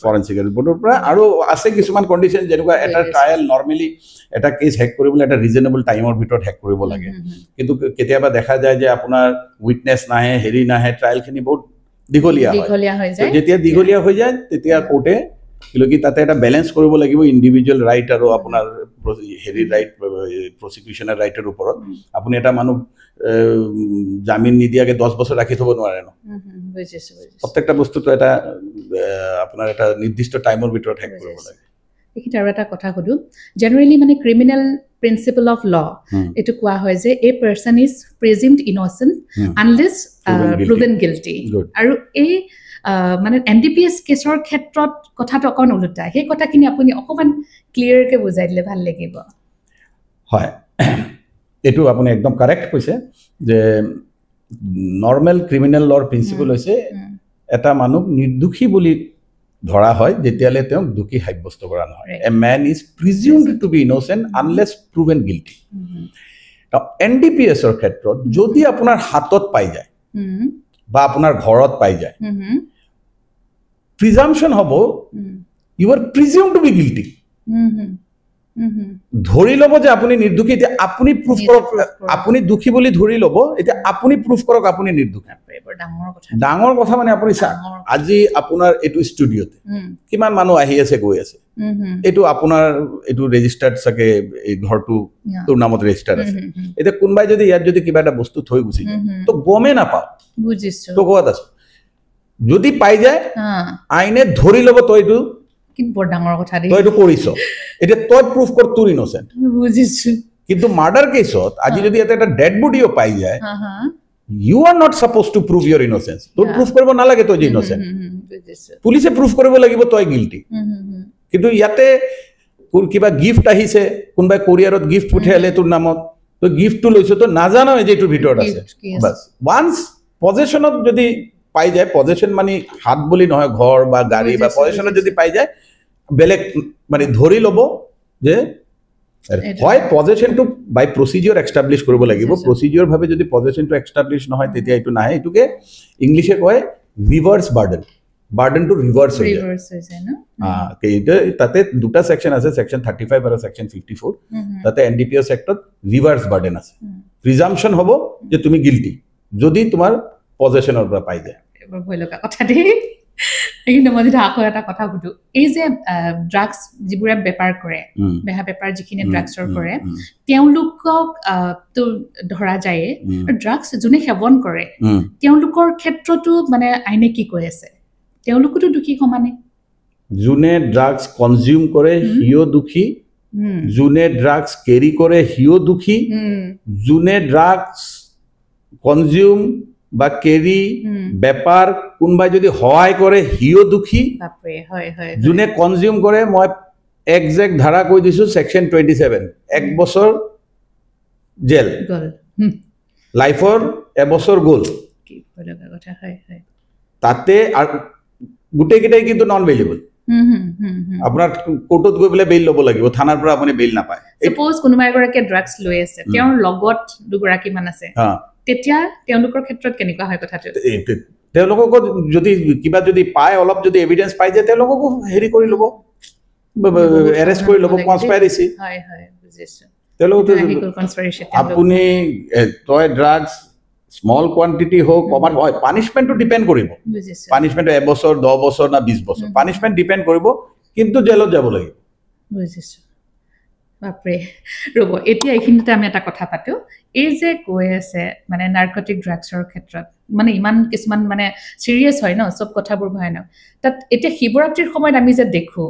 ফৰেনসিক ৰিপোৰ্টৰ পৰা আৰু আছে কিছুমান কন্ডিশন যেনেকুৱা এটা ট্ৰায়াল নৰমালি এটা কেছ হেক কৰিবলৈ এটা ৰিজনেবল টাইমৰ ভিতৰত হেক কৰিব লাগে কিন্তু কেতিয়াবা দেখা যায় যে আপোনাৰ উইটনেছ নাহে হেৰি নাহে ট্ৰায়ালখিনি বহুত দীঘলীয়া হৈ যায় যেতিয়া দীঘলীয়া হৈ যায় তেতিয়া কোৰ্টে কিলকি তাতে এটা ব্যালেন্স কৰিব লাগিব ইন্ডিভিজুৱেল ৰাইট আৰু আপোনাৰ হেৰি ৰাইট প্ৰসিকিউশনাল ৰাইটৰ ওপৰত আপুনি এটা মানুহ জামিন নিদিয়াকে 10 বছৰ ৰাখি থব নোৱাৰে ন বুজিছো প্ৰত্যেকটা বস্তুটো এটা আপোনাৰ এটা নিৰ্দিষ্ট টাইমৰ ভিতৰত হেক কৰিব লাগে এইটো আৰু এটা কথা কৰো জেনাৰেলি মানে ক্ৰিমিনাল প্ৰিন্সিপল অফ ল এটো কোৱা হয় যে a person is presumed innocent unless proven guilty আৰু এই মানে এনডিপিএস কেছৰ ক্ষেত্ৰত কথাটো অকন উল্টা সেই কথাখিনি আপুনি অকমান ক্লিয়াৰ কে বুজাই দিলে ভাল লাগিব হয় এটো আপুনি একদম কাৰেক্ট কৈছে যে নৰমাল ক্ৰিমিনাল লৰ প্ৰিন্সিপল হৈছে এটা মানুহ নিৰ্দোষী বুলি ধৰা হয় যেতিয়ালে তেওঁ দোষী সাব্যস্ত কৰা নহয় a man is presumed to be innocent unless proven guilty তো এনডিপিএস ৰ ক্ষেত্ৰত যদি আপোনাৰ হাতত পাই যায় বা আপোনাৰ ঘৰত পাই যায় প্ৰিজাম্পশন হ'ব you are presumed to be guilty ধৰি লব যে আপুনি নিৰ্দোষী এতিয়া আপুনি প্ৰুফ কৰক আপুনি দোষী বুলি ধৰি লব এতিয়া আপুনি প্ৰুফ কৰক আপুনি নিৰ্দোষী ডাঙৰ কথা মানে আপুনি চাওক আজি আপোনাৰ এটো ষ্টুডিওতে কিমান মানুহ আহি আছে গৈ আছে এটো আপোনাৰ এটো ৰেজিষ্টাৰ্ড সকে এই ঘৰটো তোৰ নামত ৰেজিষ্টাৰ আছে এতিয়া কোনবাই যদি ইয়াত যদি কিবা এটা বস্তু থৈ গুছি যায় তো গমে না পাও বুজিছো তো কোৱাত আছে যদি পাই যায় আইনে ধৰি লব তইটো কি বৰ ডাঙৰ কথা দেই তইটো কৰিছ এটা তই প্ৰুফ কৰ তোৰ ইনোসেন্ট বুজিছো কিন্তু মাৰ্ডাৰ কেছত আজি যদি এটা ডেড বডিও পাই যায় you are not supposed to prove your innocence তোৰ প্ৰুফ কৰিব নালাগে তই যে ইনোসেন্ট বুজিছো পুলিশে প্ৰুফ কৰিব লাগিব তই গিল্টি কিন্তু ইয়াতে কিবা গিফট আহিছে কোনোবাই কোৰিয়াৰত গিফট পঠিয়ালে তোৰ নামত তো গিফটটো লৈছো তো নাজানো যে এইটোৰ ভিতৰত আছে বাস ওয়ান্স পজেশনত যদি পাই যায় পজেশন মানে হাত বুলি নহয় ঘৰ বা গাড়ী বা পজেশনত যদি পাই যায় বেলেগ মানে ধৰি ল'ব যে হয় পজেশনটো বাই প্ৰচিডিউৰ এস্টাব্লিশ কৰিব লাগিব প্ৰচিডিউৰ ভাবে যদি পজেশনটো এস্টাব্লিশ নহয় তেতিয়া এইটো নাহে এইটোকে ইংলিশে কয় ৰিভাৰ্স বাৰ্ডেন টু ৰিভাৰ্স হৈ যায় এইটো তাতে দুটা সেকশন আছে সেকশন 35 আৰু সেকশন 54 তাতে এনডিপিএছ এক্টত ৰিভাৰ্স বাৰ্ডেন আছে প্ৰিজাম্পশন হ'ব যে তুমি গিল্টি যদি তোমাৰ পজেশনৰ পৰা পাই যায় ভয় লগা কথা দেই কিন্তু মই যদি আকৌ এটা কথা সুধো এই যে ড্ৰাগছ যিবোৰে বেপাৰ কৰে বেহা বেপাৰ যিখিনি ড্ৰাগছৰ কৰে তেওঁলোকক তো ধৰা যায় ড্ৰাগছ যোনে সেৱন কৰে তেওঁলোকৰ ক্ষেত্ৰতো মানে আইনে কি কৈ আছে তেওঁলোকতো দুখী সমানে যোনে ড্ৰাগছ কনজিউম কৰে হিও দুখী যোনে ড্ৰাগছ কেৰি কৰে হিও দুখী যোনে ড্ৰাগছ কনজিউম বা কেৰি বেপাৰ কোনবাই যদি সহায় কৰে হিও দুখী বাপৰে হয় হয় যোনে কনজিউম কৰে মই এক্সাক্ট ধাৰা কৈ দিছো সেকশন 27 এক বছৰ জেল গল লাইফৰ এবছৰ গল কি ভয় লগা কথা হয় হয় তাতে গুটেই কেইটাই কিন্তু নন বেইলেবল আপোনাৰ কোৰ্টত গৈ পেলাই বেইল ল'ব লাগিব থানাৰ পৰা আপুনি বেইল নাপায় সাপোজ কোনোবা এগৰাকী ড্ৰাগছ লৈ আছে তেওঁৰ লগত দুগৰাকী মান আছে তেতিয়া তেওঁলোকৰ ক্ষেত্ৰত কেনেকুৱা হয় কথাটো তেওঁলোকক যদি কিবা যদি পায় অলপ যদি এভিডেন্স পাই যায় তেওঁলোককো হেৰি কৰি ল'ব এৰেষ্ট কৰি ল'ব কনস্পাইৰেচি হয় হয় বুজিছো তেওঁলোক আপুনি তই ড্ৰাগছ স্মল কোৱান্টিটি হোক কমান হয় পানিশমেন্টটো ডিপেন্ড কৰিব পানিশমেন্ট এবছৰ 10 বছৰ না 20 বছৰ পানিশমেন্ট ডিপেন্ড কৰিব কিন্তু জেলত যাব লাগিব বুজিছো বাপৰে ৰব এতিয়া এইখিনিতে আমি এটা কথা পাতো এই যে কৈ আছে মানে নাৰ্কটিক ড্ৰাগছৰ ক্ষেত্ৰত মানে ইমান কিছুমান মানে সিৰিয়াস হয় ন সব কথাবোৰ ভয়ানক তাত এতিয়া শিৱৰাত্ৰিৰ সময়ত আমি যে দেখো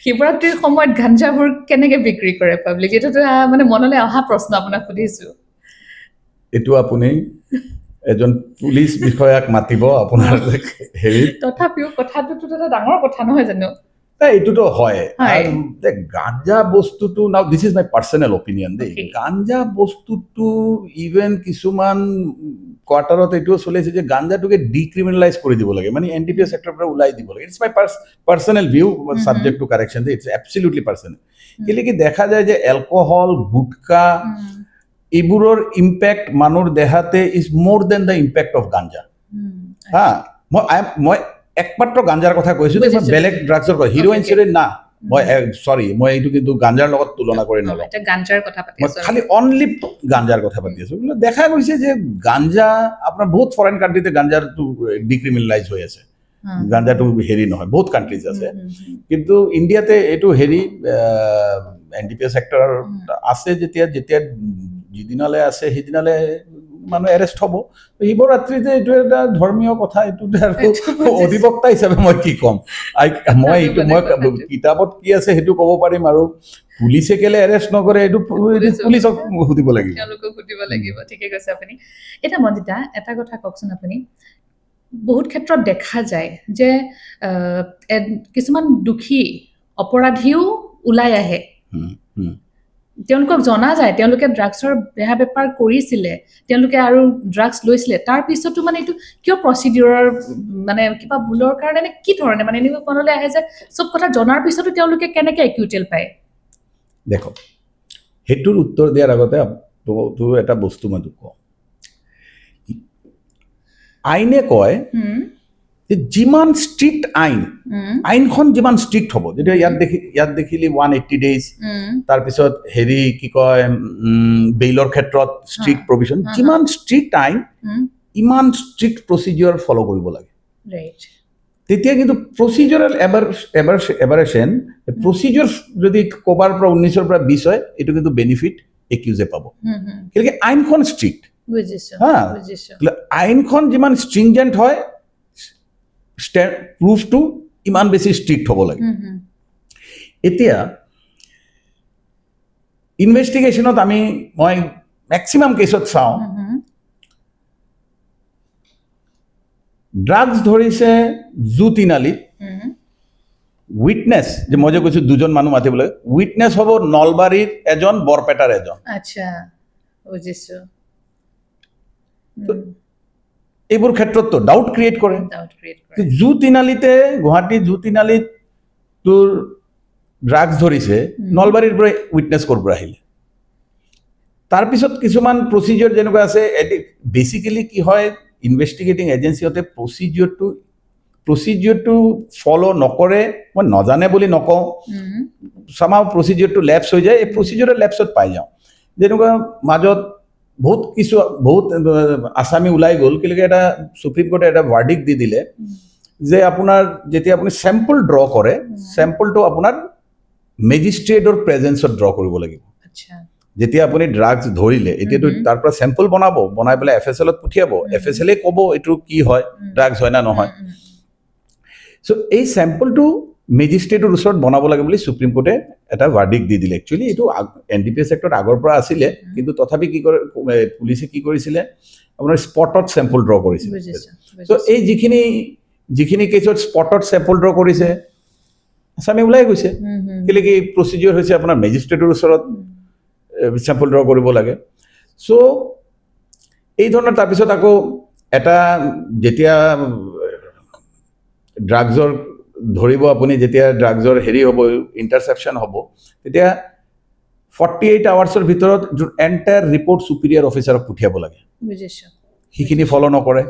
শিৱৰাত্ৰিৰ সময়ত গাঞ্জাবোৰ কেনেকৈ বিক্ৰী কৰে পাব্লিক এটা মানে মনলৈ অহা প্ৰশ্ন আপোনাক সুধিছো এটো আপুনি এজন পুলিশ বিষয়াক মাতিব আপোনাৰ হেৰি তথাপিও কথাটো এটা ডাঙৰ কথা নহয় জানো এইটোতো হয় যে গাঞ্জা বস্তুটো now this is my personal opinion they গাঞ্জা বস্তুটো ইভেন কিছুমান কোয়ার্টারত এটো চলেছে যে গাঞ্জাটোকে ডিক্রিমিনালাইজ কৰি দিব লাগে মানে এনডিপিএস সেক্টৰ পৰা উলাই দিব লাগে it's my personal view subject to correction they it's absolutely personal কি দেখা যায় যে অ্যালকোহল গুটকা ইবুৰৰ ইম্প্যাক্ট মানুৰ দেহাতে is more than the impact of ganja মই একমাত্ৰ গাঞ্জাৰ কথা কৈছো যে বেলেগ ড্ৰাগছৰ কথা হিৰোইন চিৰেন না মই সৰি মই এইটো কিন্তু গাঞ্জাৰ লগত তুলনা কৰি নলওঁ এটা গাঞ্জাৰ কথা পাতি আছো খালি অনলি গাঞ্জাৰ কথা পাতি আছো দেখা গৈছে যে গাঞ্জা আপোনাৰ বহুত ফৰেন কান্ট্ৰিতে গাঞ্জাৰটো ডিক্ৰিমিনালাইজ হৈ আছে গাঞ্জাটো হেৰি নহয় বহুত কান্ট্ৰিজ আছে কিন্তু ইণ্ডিয়াতে এইটো হেৰি এনডিপিএস সেক্টৰ আছে যেতিয়া যিদিনালে আছে সেইদিনালে মানুহ এৰেষ্ট হ'ব শিৱৰাত্ৰিতে এইটো এটা ধৰ্মীয় কথা এইটো অধিবক্তা হিচাপে মই কি ক'ম মই কিতাপত কি আছে সেইটো ক'ব পাৰিম আৰু পুলিচে কেলে এৰেষ্ট নকৰে এইটো পুলিচক সুধিব লাগিব তেওঁলোকক সুধিব লাগিব ঠিকে কৈছে আপুনি এটা মন্দিতা এটা কথা কওকচোন আপুনি বহুত ক্ষেত্ৰত দেখা যায় যে কিছুমান দুখী অপৰাধীও ওলাই আহে তেওঁলোকক জনা যায় তেওঁলোকে ড্ৰাগছৰ বেহা বেপাৰ কৰিছিলে তেওঁলোকে আৰু ড্ৰাগছ লৈছিলে তাৰ পিছতো মানে এইটো কিয় প্ৰচিডিউৰৰ মানে কিবা ভুলৰ কাৰণে নে কি ধৰণে মানে এনেকুৱা কোনলে আহে যে সব কথা জনাৰ পিছতো তেওঁলোকে কেনেকৈ একিউটেল পায় দেখো হেতুৰ উত্তৰ দিয়াৰ আগতে তো এটা বস্তু মই কওঁ আইনে কয় যে যিমান ষ্ট্ৰিক্ট আইনখন যিমান ষ্ট্ৰিক্ট হ'ব যেতিয়া ইয়াত দেখিলি 180 ডেজ তাৰ পিছত হেৰি কি কয় বেইলৰ ক্ষেত্ৰত ষ্ট্ৰিক্ট প্ৰভিজন যিমান ষ্ট্ৰিক্ট আইন ইমান ষ্ট্ৰিক্ট প্ৰচিডিউৰ ফলো কৰিব লাগে ৰাইট তেতিয়া কিন্তু প্ৰচিডিউৰেল এবাৰেশন প্ৰচিডিউৰ যদি কবাৰ পৰা 19 পৰা 20 হয় এটো কিন্তু বেনিফিট একিউজে পাব কিলে আইনখন ষ্ট্ৰিক্ট বুজিছো আইনখন যিমান ষ্ট্ৰিংজেন্ট হয় প্ৰুফটো ইমান বেছি ষ্ট্ৰিক্ট হ'ব লাগে এতিয়া ইনভেষ্টিগেশ্যনত মই মেক্সিমাম কেছত চাওঁ ড্ৰাগছ ধৰিছে জুতিনালিত উইটনেছ যে মই যে কৈছো দুজন মানুহ মাতিবলৈ উইটনেছ হ'ব নলবাৰীৰ এজন বৰপেটাৰ এজন আচ্ছা বুজিছো এইবোৰ ক্ষেত্ৰততো ডাউট ক্ৰিয়েট কৰে জু তিনালিতে গুৱাহাটী জু তিনালিত তোৰ ড্ৰাগছ ধৰিছে নলবাৰীৰ পৰা উইটনেছ কৰ পৰা আহিলে তাৰপিছত কিছুমান প্ৰচিডিউৰ যেনেকুৱা আছে বেচিকেলি কি হয় ইনভেষ্টিগেটিং এজেঞ্চিহঁতে প্ৰচিডিউৰটো ফলো নকৰে মই নজানে বুলি নকওঁ সামাও প্ৰচিডিউৰটো লেপছ হৈ যায় এই প্ৰচিডিউৰৰ লেপছত পাই যাওঁ যেনেকুৱা মাজত বহুত আসামী ওলাই গ'ল কিলকে এটা সুপ্ৰিম কোৰ্টে এটা ভাৰ্ডিক্ট দি দিলে যে আপোনাৰ যেতিয়া আপুনি চেম্পল ড্ৰ কৰে চেম্পলটো আপোনাৰ মেজিষ্ট্ৰেটৰ প্ৰেজেন্সত ড্ৰ কৰিব লাগিব আচ্ছা যেতিয়া আপুনি ড্ৰাগছ ধৰিলে এতিয়াতো তাৰ পৰা চেম্পল বনাই পেলাই এফএছএলত পঠিয়াব এফএছএলে ক'ব এইটো কি হয় ড্ৰাগছ হয় না নহয় সো এই চেম্পলটো মেজিষ্ট্ৰেটৰ ওচৰত বনাব লাগে বুলি সুপ্ৰিম কোৰ্টে এটা ভাৰ্ডিক্ট দি দিলে একচুৱেলি এইটো এনডিপিএছ এক্টত আগৰ পৰা আছিলে কিন্তু তথাপি কি কৰে পুলিচে কি কৰিছিলে আপোনাৰ স্পটত চেম্পল ড্ৰ কৰিছিল সো এই যিখিনি কেছত স্পটত চেম্পল ড্ৰ কৰিছে আসামে ওলাই গৈছে কেলে কি প্ৰচিডিউৰ হৈছে আপোনাৰ মেজিষ্ট্ৰেটৰ ওচৰত চেম্পল ড্ৰ কৰিব লাগে সো এই ধৰণৰ তাৰপিছত আকৌ এটা যেতিয়া ড্ৰাগছৰ ধৰিব আপুনি যেতিয়া ড্ৰাগছৰ হেৰি হ'ব ইণ্টাৰচেপশ্যন হ'ব তেতিয়া 48 আৱাৰ্ছৰ ভিতৰত এণ্টায়াৰ ৰিপৰ্ট সুপিৰিয়ৰ অফিচাৰক পঠিয়াব লাগে বুজিছো সেইখিনি ফলো নকৰে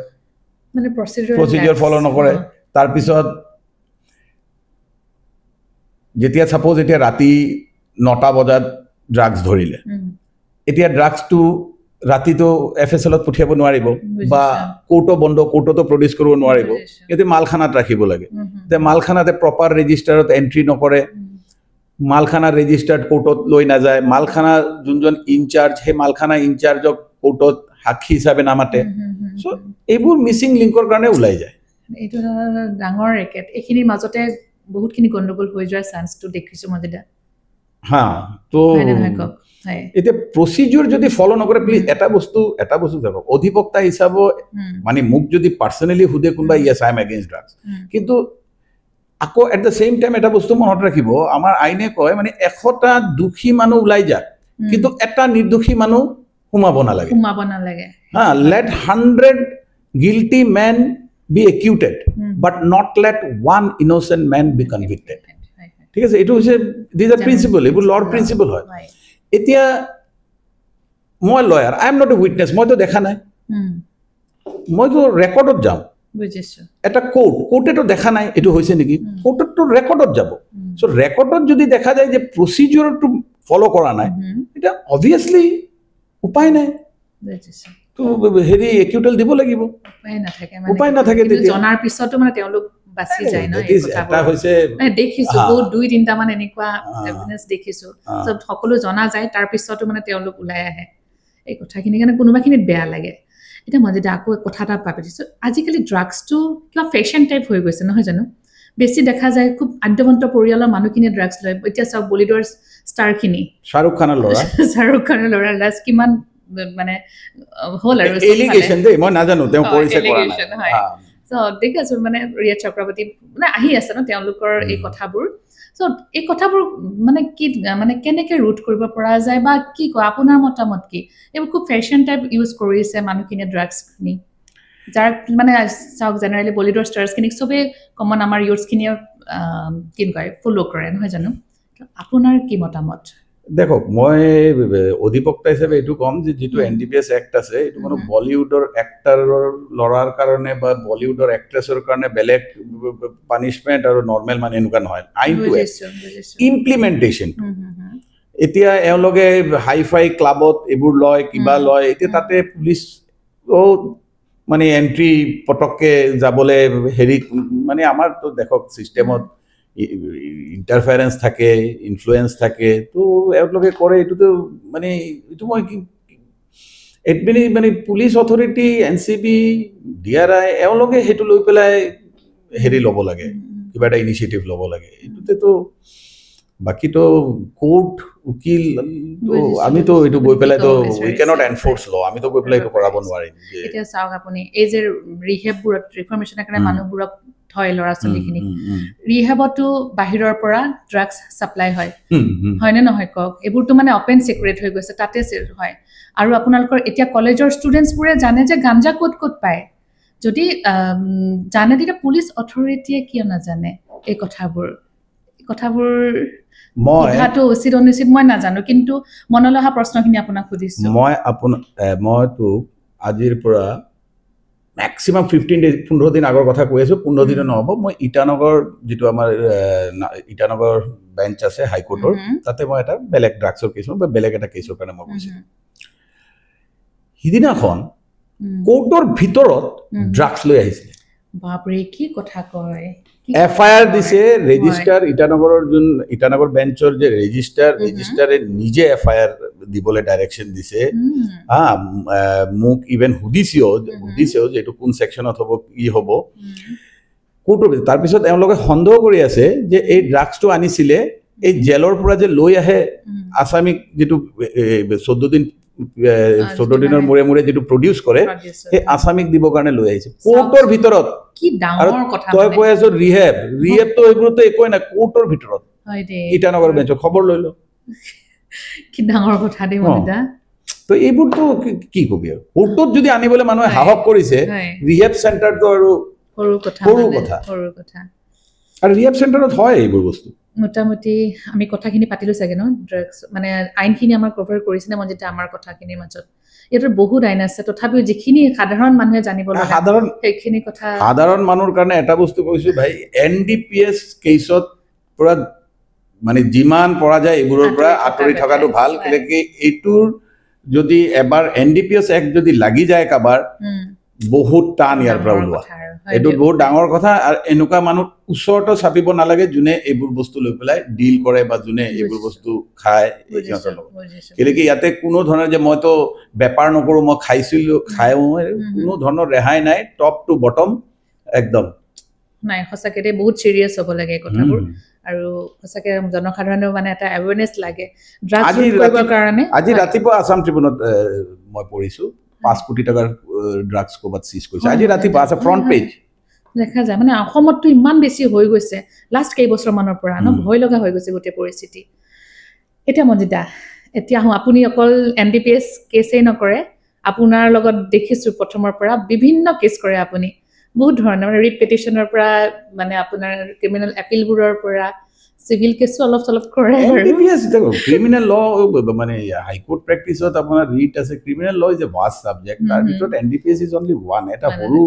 মানে প্ৰচিডিউৰ ফলো নকৰে তাৰপিছত যেতিয়া সাপোজ এতিয়া ৰাতি 9টা বজাত ড্ৰাগছ ধৰিলে এতিয়া ড্ৰাগছটো ৰাতিটো এফএছএলত পঠিয়াব নোৱাৰিব বা কোৰ্টতো প্ৰডিউচ কৰিব নোৱাৰিব ইয়াতে মালখানাত ৰাখিব লাগে তে মালখানাতে প্ৰপাৰ ৰেজিষ্টাৰত এন্ট্ৰি নকৰে মালখানা ৰেজিষ্টাৰ্ড কোৰ্টত লৈ নাযায় মালখানা যোনজন ইনচাৰ্জ হে মালখানা ইনচাৰ্জক কোৰ্টত সাক্ষী হিচাপে নামাতে সো এইবোৰ মিছিং লিংকৰ কাৰণে ওলাই যায় এইটো ডাঙৰ ৰেকেট এইখিনিৰ মাজতে বহুতখিনি গণ্ডগোল হৈ যোৱাৰ চান্সটো দেখিছো মজিদা হা তো এতিয়া প্ৰচিডিউৰ যদি ফলো নকৰে প্লিজ এটা বস্তু যাব অধিবক্তা হিচাপে মানে মোক যদি পাৰ্সোনালি হুদে কোনবা yes I am against drugs কিন্তু আকৌ এট দ্য সেম টাইম এটা বস্তু মনত ৰাখিব আমাৰ আইনে কয় মানে 100টা দোষী মানুহ ওলাই যায় কিন্তু এটা নিৰ্দোষী মানুহ হুমাব নালাগে হা late 100 guilty men be acquitted but not let one innocent man be convicted ঠিক আছে এটো হৈছে দিস আ প্ৰিন্সিপল এবোৰ লৰ প্ৰিন্সিপল হয় এতিয়া মই lawyer I am not a witness মইতো দেখা নাই মইতো ৰেকৰ্ডত যাম বুজিছো এটা কোৰ্টেটো দেখা নাই এটো হৈছে নেকি কোৰ্টটো ৰেকৰ্ডত যাব সো ৰেকৰ্ডত যদি দেখা যায় যে প্ৰচিডিউৰটো ফলো কৰা নাই এটা অবভিয়াসলি উপায় নাই বুজিছো তো হেৰি একিউটেল দিব লাগিব উপায় নাথাকে তেতিয়া জনাৰ পিছতো মানে তেওঁলোক বাছি যায় ন এই কথা হৈছে মানে দেখিছো বহুত 2-3টা মান এনেকুৱা এভিডেন্স দেখিছো সব সকলো জনা যায় তাৰ পিছতো মানে তেওঁলোক ওলাই আহে এই কথাখিনি কাৰণে কোনোবাখিনিত বেয়া লাগে এটা মই যদি আকৌ কথা এটা পাতিছো আজিকালি ড্ৰাগছটো কিবা ফেশন টাইপ হৈ গৈছে নহয় জানো বেছি দেখা যায় খুব আদ্যবন্ত পৰিয়ালৰ মানুহখিনি ড্ৰাগছ লয় এতিয়া সব বলিউডৰ ষ্টাৰখিনি শাহৰুখ খানৰ ল'ৰা লাষ্ট কিমান মানে হল আৰু এলিগেশন দে মই নাজানো তেওঁ কৰিছে কৰা নাই সো দেখাছো মানে ৰিয়া চক্ৰৱৰ্তী মানে আহি আছে ন তেওঁলোকৰ এই কথাবোৰ সো এই কথাবোৰ মানে কি মানে কেনেকে ৰুট কৰিব পৰা যায় বা কি কয় আপোনাৰ মতামত কি এইবোৰ খুব ফেশন টাইপ ইউজ কৰিছে মানুহখিনি ড্ৰাগছখিনি যাৰ মানে চাওক জেনাৰেলি বলিউডৰ ষ্টাৰ্ছখিনি সবে কমন আমাৰ ইউথছখিনিয়ে কি কয় ফলো কৰে নহয় জানো আপোনাৰ কি মতামত দেখক মই অধিবক্তা হিচাপে এটো কম যে যেটো এনডিপিএছ এক্ট আছে এটো কোনো বলিউডৰ এক্টৰৰ লৰাৰ কাৰণে বা বলিউডৰ এক্ট্ৰেছৰ কাৰণে বেলেগ পানিশমেন্ট আৰু নৰমাল মানে এনেকুৱা নহয় আইনটো ইমপ্লিমেন্টেশন এতিয়া এওঁলোকে হাইফাই ক্লাবত এবোৰ লয় কিবা লয় এতিয়া তাতে পুলিশ ও মানে এন্ট্ৰি পটককে যাবলে হেৰি মানে আমাৰ তো দেখক সিস্টেমত ইন্টাৰফাৰেন্স থাকে ইনফ্লুয়েন্স থাকে তো এওঁলোকে কৰে এটো তো মানে এটো মই এডমিনি মানে পুলিশ অথৰিটি এনসিবি ডিআৰআই এওঁলোকে হেতু লৈ পেলাই হেৰি ল'ব লাগে কিবা এটা ইনিশিয়েটিভ ল'ব লাগে এটোতে তো বাকি তো কোর্ট উকিল তো আমি তো এটো গৈ পেলাই তো উই ক্যানট এনফোর্স ল আমি তো গৈ পেলাই এটো কৰাব নোৱাৰিম এতিয়া চাওক আপুনি এই যে ৰিহেববোৰত ৰিফৰ্মেশনৰ কাৰণে মানুহবোৰক হয় ল'ৰা ছোৱালীখিনিক ৰিহেবতো বাহিৰৰ পৰা ড্ৰাগছ ছাপ্লাই হয় হয়নে নহয় কওক এইবোৰতো মানে অপেন চিক্ৰেট হৈ গৈছে তাতে হয় আৰু আপোনালোকৰ এতিয়া কলেজৰ ষ্টুডেণ্টছবোৰে জানে যে গাঞ্জা ক'ত ক'ত পায় যদি জানে তেতিয়া পুলিচ অথৰিটিয়ে কিয় নাজানে এই কথাবোৰ সোধাটো উচিত অনুচিত মই নাজানো কিন্তু মনলৈ অহা প্ৰশ্নখিনি আপোনাক সুধিছো মইতো আজিৰ পৰা মেক্সিমাম 15 দিন আগৰ কথা কৈ আছো 15 দিন নহব মই ইটানগৰ যেটো আমাৰ ইটানগৰ বেঞ্চ আছে হাইকোৰ্টৰ তাতে মই এটা বেলেগ ড্ৰাগছৰ কেছ বা বেলেগ এটা কেছৰ কাৰণে মই কৈছো হিদিনাখন কোৰ্টৰ ভিতৰত ড্ৰাগছ লৈ আহিছিল বাপৰে কি কথা কয় এফআইআৰ দিছে ৰেজিস্টাৰ ইটানগৰ বেঞ্চৰ যে ৰেজিস্টাৰে নিজে এফআইআৰ দিবলৈ ডাইৰেকশন দিছে মোক ইভেন সুধিছেও যে এইটো কোন সেকশনত হ'ব কি হ'ব কোৰ্টৰ তাৰ পিছত তেওঁলোকে সন্দেহ কৰি আছে যে এই ড্ৰাগছটো আনিছিলে এই জেলৰ পৰা যে লৈ আহে আসামিক যেটো 14 দিনৰ মূৰে যেটো প্ৰডিউস কৰে এই আসামিক দিব কাৰণে লৈ আহিছে কোৰ্টৰ ভিতৰত কি ডাঙৰ কথা তই কৈ আছ ৰিহেব তো এইবোৰতো একোই না কোৰ্টৰ ভিতৰত হয় দে ইটানগৰ বেঞ্চৰ খবৰ লৈ ল কি ডাঙৰ কথা দে মনিদা তো এইবোৰতো কি কবি আৰু কোৰ্টত যদি আনিবলৈ মানুহে সাহস কৰিছে ৰিহেব চেণ্টাৰটো আৰু সৰু কথা আৰু ৰিহেব চেণ্টাৰত হয় এইবোৰ বস্তু মোটামুটি আমি কথাখিনি পাতিলো চাগে ন ড্ৰাগছ মানে আইনখিনি আমাৰ কভাৰ কৰিছে না মনজিতা আমাৰ কথাখিনিৰ মাজত এটো বহুত আইন আছে তথাপিও যিখিনি সাধাৰণ মানুহে জানিব লাগে সেইখিনি কথা সাধাৰণ মানুহৰ কাৰণে এটা বস্তু কৈছো ভাই এনডিপিএছ কেছত পুৰা মানে যিমান পৰা যায় এইবোৰৰ পৰা আতৰি থকাটো ভাল কিলে এইটোৰ যদি এবাৰ এনডিপিএছ এক যদি লাগি যায় কাবাৰ বহুত টান ইয়াৰ পৰা ওলোৱা এটো বহুত ডাঙৰ কথা আৰু এনেকুৱা মানুহ উচ্চৰটো চাপিব নালাগে যোনে এইবোৰ বস্তু লৈ পেলাই ডিল কৰে বা যোনে এইবোৰ বস্তু খায় এইহঁতৰ লগত কেলে কি ইয়াতে কোনো ধৰণৰ যে মইতো বেপাৰ নকৰো মই খাইও কোনো ধৰণৰ ৰেহাই নাই টপ টু বটম একদম নাই সঁচাকে দে বহুত সিৰিয়াস হ'ব লাগে কথাবোৰ আৰু সঁচাকে জনসাধাৰণৰ মানে এটা এৱেৰনেছ লাগে ড্ৰাগছ কৰিবৰ কাৰণে আজি ৰাতিপুৱা আসাম ট্ৰিবিউনত মই পঢ়িছো 5 কোটি টাকাৰ ড্ৰাগছ কোবাত সিজ কৰিছে আজি ৰাতিপুৱা আছে ফ্ৰন্ট পেজ দেখা যায় মানে অসমতটো ইমান বেছি হৈ গৈছে লাষ্ট কেই বছৰ মানৰ পৰা ন ভয় লগা হৈ গৈছে গোটে পৰিস্থিতি এটা মজিদা এতিয়া আপুনি অকল এনডিপিএছ কেছেই নকৰে আপোনাৰ লগত দেখিছো প্ৰথমৰ পৰা বিভিন্ন কেছ কৰে আপুনি বহুত ধৰণৰ ৰিট পেটিশনৰ পৰা মানে আপোনাৰ ক্ৰিমিনাল এপিলবোৰৰ পৰা সিভিল কেছও অলপ কৰে এনডিপিএছ ক্ৰিমিনাল ল মানে হাইকোৰ্ট প্ৰেক্টিছত আপোনাৰ ৰিট আছে criminal law is a vast subject তাৰ ভিতৰত এনডিপিএছ ইজ অনলি ওয়ান এটা সৰু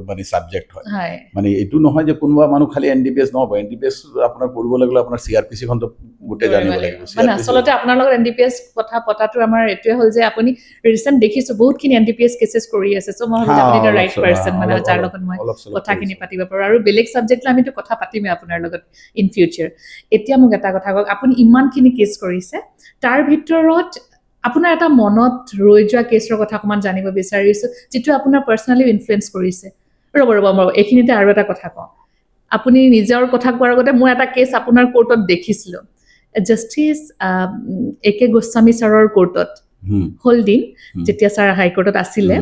মানে সাবজেক্ট হয় মানে এটো নহয় যে কোনবা মানুহ খালি এনডিপিএছ নহব এনডিপিএছ আপোনাৰ কৰিব লাগিলে আপোনাৰ সিআৰপিসি খনটো গুটে জানিব লাগিব মানে আসলতে আপোনাৰ লগত এনডিপিএছ কথা পতাটো আমাৰ এটোৱে হল যে আপুনি ৰিসেন্ট দেখিছো বহুতখিনি এনডিপিএছ কেसेছ কৰি আছে সো মই ভাবো আপুনি ৰাইট পাৰসন মানে যাৰ লগত মই কথাখিনি পাতিব পাৰো আৰু বেলেগ সাবজেক্ট আমিটো কথা পাতিমে আপোনাৰ লগত ইন ফিউচাৰ এতিয়া মোক এটা কথা কওক আপুনি ইমানখিনি কেছ কৰিছে তাৰ ভিতৰত আপোনাৰ এটা মনত ৰৈ যোৱা কেছৰ কথা অকমান জানিব বিচাৰিছো যেটো আপোনাৰ পাৰ্সোনালি ইনফ্লুয়েন্স কৰিছে ৰব এইখিনিতে আৰু এটা কথা কওঁ আপুনি নিজৰ কথা কোৱাৰ আগতে মই এটা কেছ আপোনাৰ কোৰ্টত দেখিছিলো জাস্টিস একে গোস্বামী ছাৰৰ কোৰ্টত হোল্ডিং যেতিয়া ছাৰ হাই কোৰ্টত আছিলে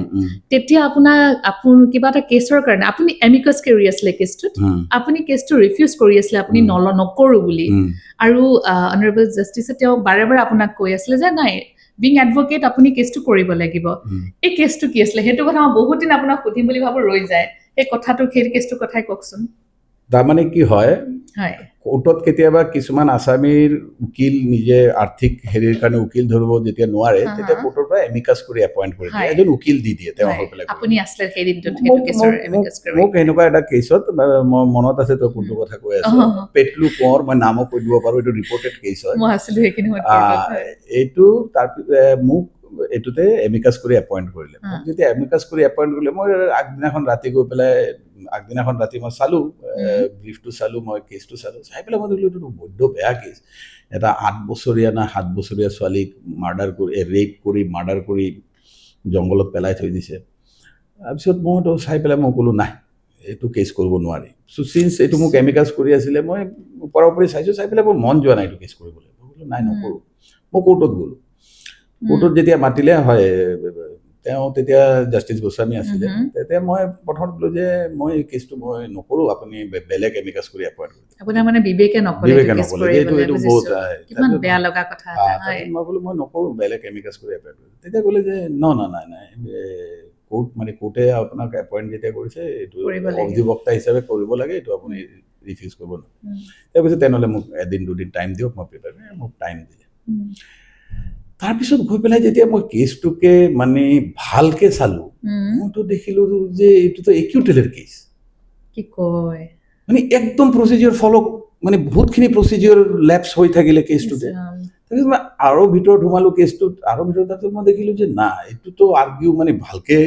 তেতিয়া আপোন কিবা এটা কেছৰ কাৰণে আপুনি এমিকাস কিউৰিয়াছলি কেছটো আপুনি কেছটো ৰিফিউজ কৰি আছিলে আপুনি নকৰো বুলি আৰু অনাৰেবল জাস্টিসে তেওঁ বাৰে আপোনাক কৈ আছিলে যে নাই বিং এডভোকেট আপুনি কেছটো কৰিব লাগিব এই কেছটো কি আছিল হেতু কথা মই বহুত দিন আপোনাক সুধিম বুলি ভাবো ৰৈ যায় এই কথাটো খেৰ কেছটো কথাই কওকচোন তাৰ মানে কি হয় কোৰ্টত কেতিয়াবা কিছুমান আসামীৰ উকিল নিজে আৰ্থিক হেৰিৰ কাৰণে উকিল ধৰিব যেতিয়া নোৱাৰে তেতিয়া কোৰ্টৰ পৰা এমিকাস কৰি এপইন্ট কৰি দিয়ে এজন উকিল দি দিয়ে তেওঁ হৈ পেলাই আপুনি আসলে সেই দিনটো হেতু কেছৰ এমিকাস কৰি মোক এনেকুৱা এটা কেছত মনত আছে তো কোনটো কথা কৈ আছে পেটলু কোঁৱৰ মই নামো কৈ দিব পাৰো এটো ৰিপৰ্টেড কেছ হয় মই আসলে এইখিনি এটো তাৰ মোক এটোতে এমিকাস কৰি এপইন্ট কৰিলে যেতিয়া এমিকাস কৰি এপইন্ট কৰিলে মই আগদিনাখন ৰাতি গৈ পেলাই আগদিনাখন ৰাতি মই চালু ব্ৰিফটো চালু মই কেছটো চালু চাই পেলাই মই দেখিলো এটো বড্ড বেয়া কেছ এটা 8 বছৰীয়া না 7 বছৰীয়া ছোৱালীক ৰেপ কৰি মাৰ্ডাৰ কৰি জংগলত পেলাই থৈ দিছে তাৰপিছত মই তো চাই পেলাই মই কলো নাই এটো কেছ কৰিব নোৱাৰি সো সিন্স এটো মোক এমিকাস কৰি আছিলে মই পৰপৰি চাইছো চাই পেলাই মোৰ মন যোৱা নাই এটো কেছ কৰিবলৈ মই কলো নাই নকৰো মই কোৰ্টত গলো কোৰ্টত যেতিয়া মাতিলে হয় তেওঁ তেতিয়া জাষ্টিস গোস্বামী আছিলে তেতিয়া মই প্ৰথম বোলো যে মই এই কেছটো মই নকৰো আপুনি বেলেগ এমিকাছ কৰি এপইণ্ট কৰিব আপোনাৰ মানে বিবেকে নকলে কেছ কৰিবলৈ বুজিছো কিমান বেয়া লগা কথা এটা হয় মই বোলো মই নকৰো বেলেগ এমিকাছ কৰি এপইণ্ট কৰিব তেতিয়া ক'লে যে নাই কোৰ্ট মানে কোৰ্টে আপোনাক এপইণ্ট যেতিয়া কৰিছে এইটো অধিবক্তা হিচাপে কৰিব লাগে এইটো আপুনি ৰিফিউজ কৰিব নোৱাৰে তেওঁ কৈছে তেনেহ'লে মোক এদিন দুদিন টাইম দিয়ক মই প্ৰিপেয়াৰ কৰিম মোক টাইম দিলে তাৰপিছত গৈ পেলাই যেতিয়া মই কেছটোকে মানে ভালকে চালো মইতো দেখিলো যে এইটোতো একিউটেলৰ কেছ কি কয় মানে একদম প্ৰচিডিউৰ ফলো মানে বহুতখিনি প্ৰচিডিউৰ লেপছ হৈ থাকিলে কেছটোতে তাৰপিছত মই আৰু ভিতৰত সোমালো কেছটোত আৰু ভিতৰত তাৰপিছত মই দেখিলো যে না এইটোতো আৰ্গিউ মানে ভালকে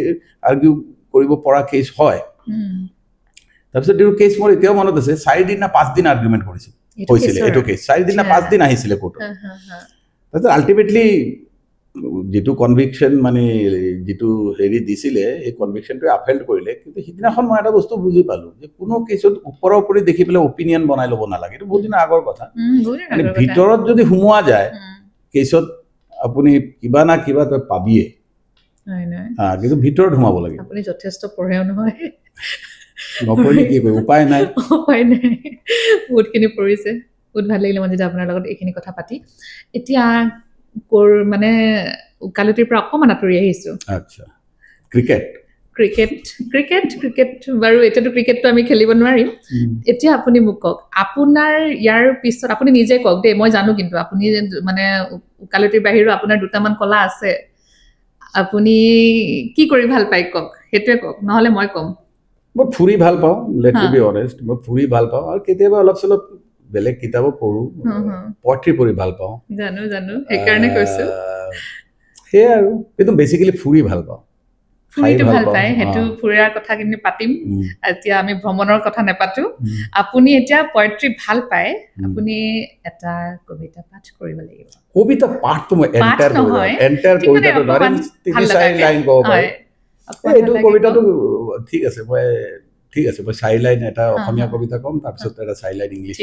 আৰ্গিউ কৰিব পৰা কেছ হয় তাৰপিছত এইটো কেছ মোৰ এতিয়াও মনত আছে 4 দিন না 5 দিন আৰ্গুমেণ্ট কৰিছিল হৈছিলে এইটো কেছ 4 দিন না 5 দিন আহিছিলে কোৰ্টত তাৰপিছত আল্টিমেটলি যেটো কনভিকশন মানে যেটো হেৰি দিছিলে এই কনভিকশনটো আপহেল্ড কৰিলে কিন্তু সিদিনাখন মই এটা বস্তু বুজি পালো যে কোনো কেছত ওপৰৰ ওপৰি দেখি পেলাই অপিনিয়ন বনাই ল'ব নালাগে এইটো বহুত দিন আগৰ কথা মানে ভিতৰত যদি হুমুৱা যায় কেছত আপুনি কিবা না কিবা তই পাবিয়ে কিন্তু ভিতৰত হুমাব লাগে আপুনি যথেষ্ট পঢ়েও নহয় নপঢ়ি কি কৰিব উপায় নাই বহুতখিনি পঢ়িছে বহুত ভাল লাগিলে মই যেতিয়া আপোনাৰ লগত এইখিনি কথা পাতি এতিয়া মানে উকালতিৰ পৰা অকমান আঁতৰি আহিছো আচ্ছা ক্ৰিকেট বাৰু এতিয়াতো ক্ৰিকেটটো আমি খেলিব নোৱাৰিম এতিয়া আপুনি মোক কওক আপোনাৰ ইয়াৰ পিছত আপুনি নিজে কওক দেই মই জানো কিন্তু আপুনি মানে উকালতিৰ বাহিৰেও আপোনাৰ দুটামান কলা আছে আপুনি কি কৰি ভাল পায় কওক সেইটোৱে কওক নহলে মই কম মই ফুৰি ভাল পাওঁ লেট টু বি অনেষ্ট মই ফুৰি ভাল পাওঁ আৰু কেতিয়াবা অলপ চলপ বেলেগ কিতাবো পঢ়ো পয়েট্ৰি পঢ়ি ভাল পাওঁ জানো সেইকাৰণে কৈছো সেই আৰু কিন্তু বেসিক্যালি ফুৰি ভাল পাওঁ ফুৰিটো ভাল পায় হেতু ফুৰাৰ কথা কিন্তু পাতিম এতিয়া আমি ভ্ৰমণৰ কথা নেপাতো আপুনি এতিয়া পয়েট্ৰি ভাল পায় আপুনি এটা কবিতা পাঠ কৰিব লাগিব কবিতা পাঠটো মই এন্টাৰ কবিতাটো নৰেন 3-4 লাইন কব পাই এইটো কবিতাটো ঠিক আছে মই 4 লাইন এটা অসমীয়া কবিতা কম তাৰ পিছত এটা 4 লাইন ইংলিশ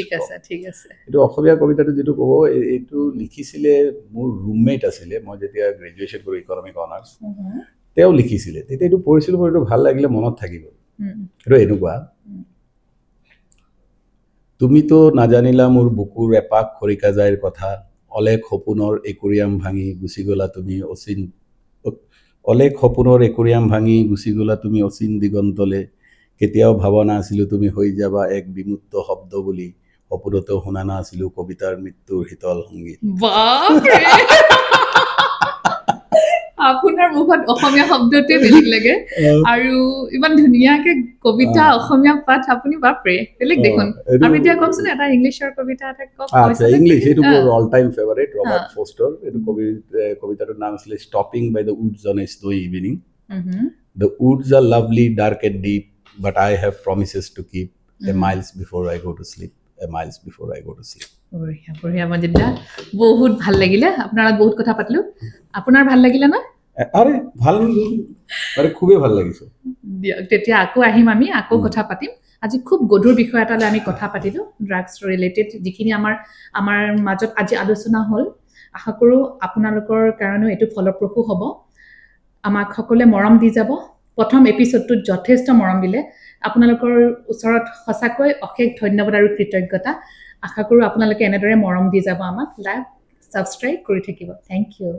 ঠিক আছে এইটো অসমীয়া কবিতাটো যেটো কব এইটো লিখিছিলে মোৰ ৰুমমেট আছিলে মই যেতিয়া গ্ৰেজুৱেচন কৰি ইকনমিক অনাৰ্স তেও লিখিছিলে তেতিয়া এইটো পঢ়িছিল মোৰ ভাল লাগিলে মনত থাকি গল আৰু এনেকুৱা তুমি তো নাজানিলা মোৰ বুকুৰ এপাক খৰিকা যায়ৰ কথা অলেখ সপোনৰ একুৰিয়াম ভাঙি গুছি গলা তুমি অচিন অলেখ সপোনৰ একুৰিয়াম ভাঙি গুছি গলা তুমি অচিন দিগন্তলে কেতিয়াও ভাবনা আছিল তুমি হৈ যাবা এক বিমুক্ত শব্দ বুলি অপৰতো শুনা না আছিল কবিতাৰ মৃত্যুৰ হিতল সংগীত বাপৰে আপোনাৰ মুখত অসমীয়া শব্দতে বেলেগ লাগে আৰু ইমান ধুনিয়াকে কবিতা অসমীয়া পাঠ আপুনি বাপৰে বেলেগ দেখোন আমি এতিয়া কমছনে এটা ইংলিশৰ কবিতা এটা কওক আচ্ছা ইংলিশ এটো মোৰ all time favourite Robert Frost এটো কবিতাটোৰ নাম আছিল stopping by the woods on a snowy evening the woods are lovely dark and deep but I have promises to keep a miles before I go to sleep বঢ়িয়া মজিদা বহুত ভাল লাগিলে আপোনাৰ বহুত কথা পাতলো আপোনাৰ ভাল লাগিলে না আরে ভাল আরে খুবই ভাল লাগিছে তেতিয়া আকৌ আহিম আমি আকৌ কথা পাতিম আজি খুব গধুৰ বিষয় এটালে আমি কথা পাতিলো ড্ৰাগছ ৰিলেটেড যিখিনি আমাৰ মাজত আজি আলোচনা হল আশা কৰো আপোনালোকৰ কাৰণেও এটো ফলপ্ৰসূ হ'ব আমাক সকলে মৰম দি যাব প্ৰথম এপিসোডটোত যথেষ্ট মৰম দিলে আপোনালোকৰ ওচৰত সঁচাকৈ অশেষ ধন্যবাদ আৰু কৃতজ্ঞতা আশা কৰো আপোনালোকে এনেদৰে মৰম দি যাব আমাক লাইক সাবস্ক্ৰাইব কৰি থাকিব থ্যাংক ইউ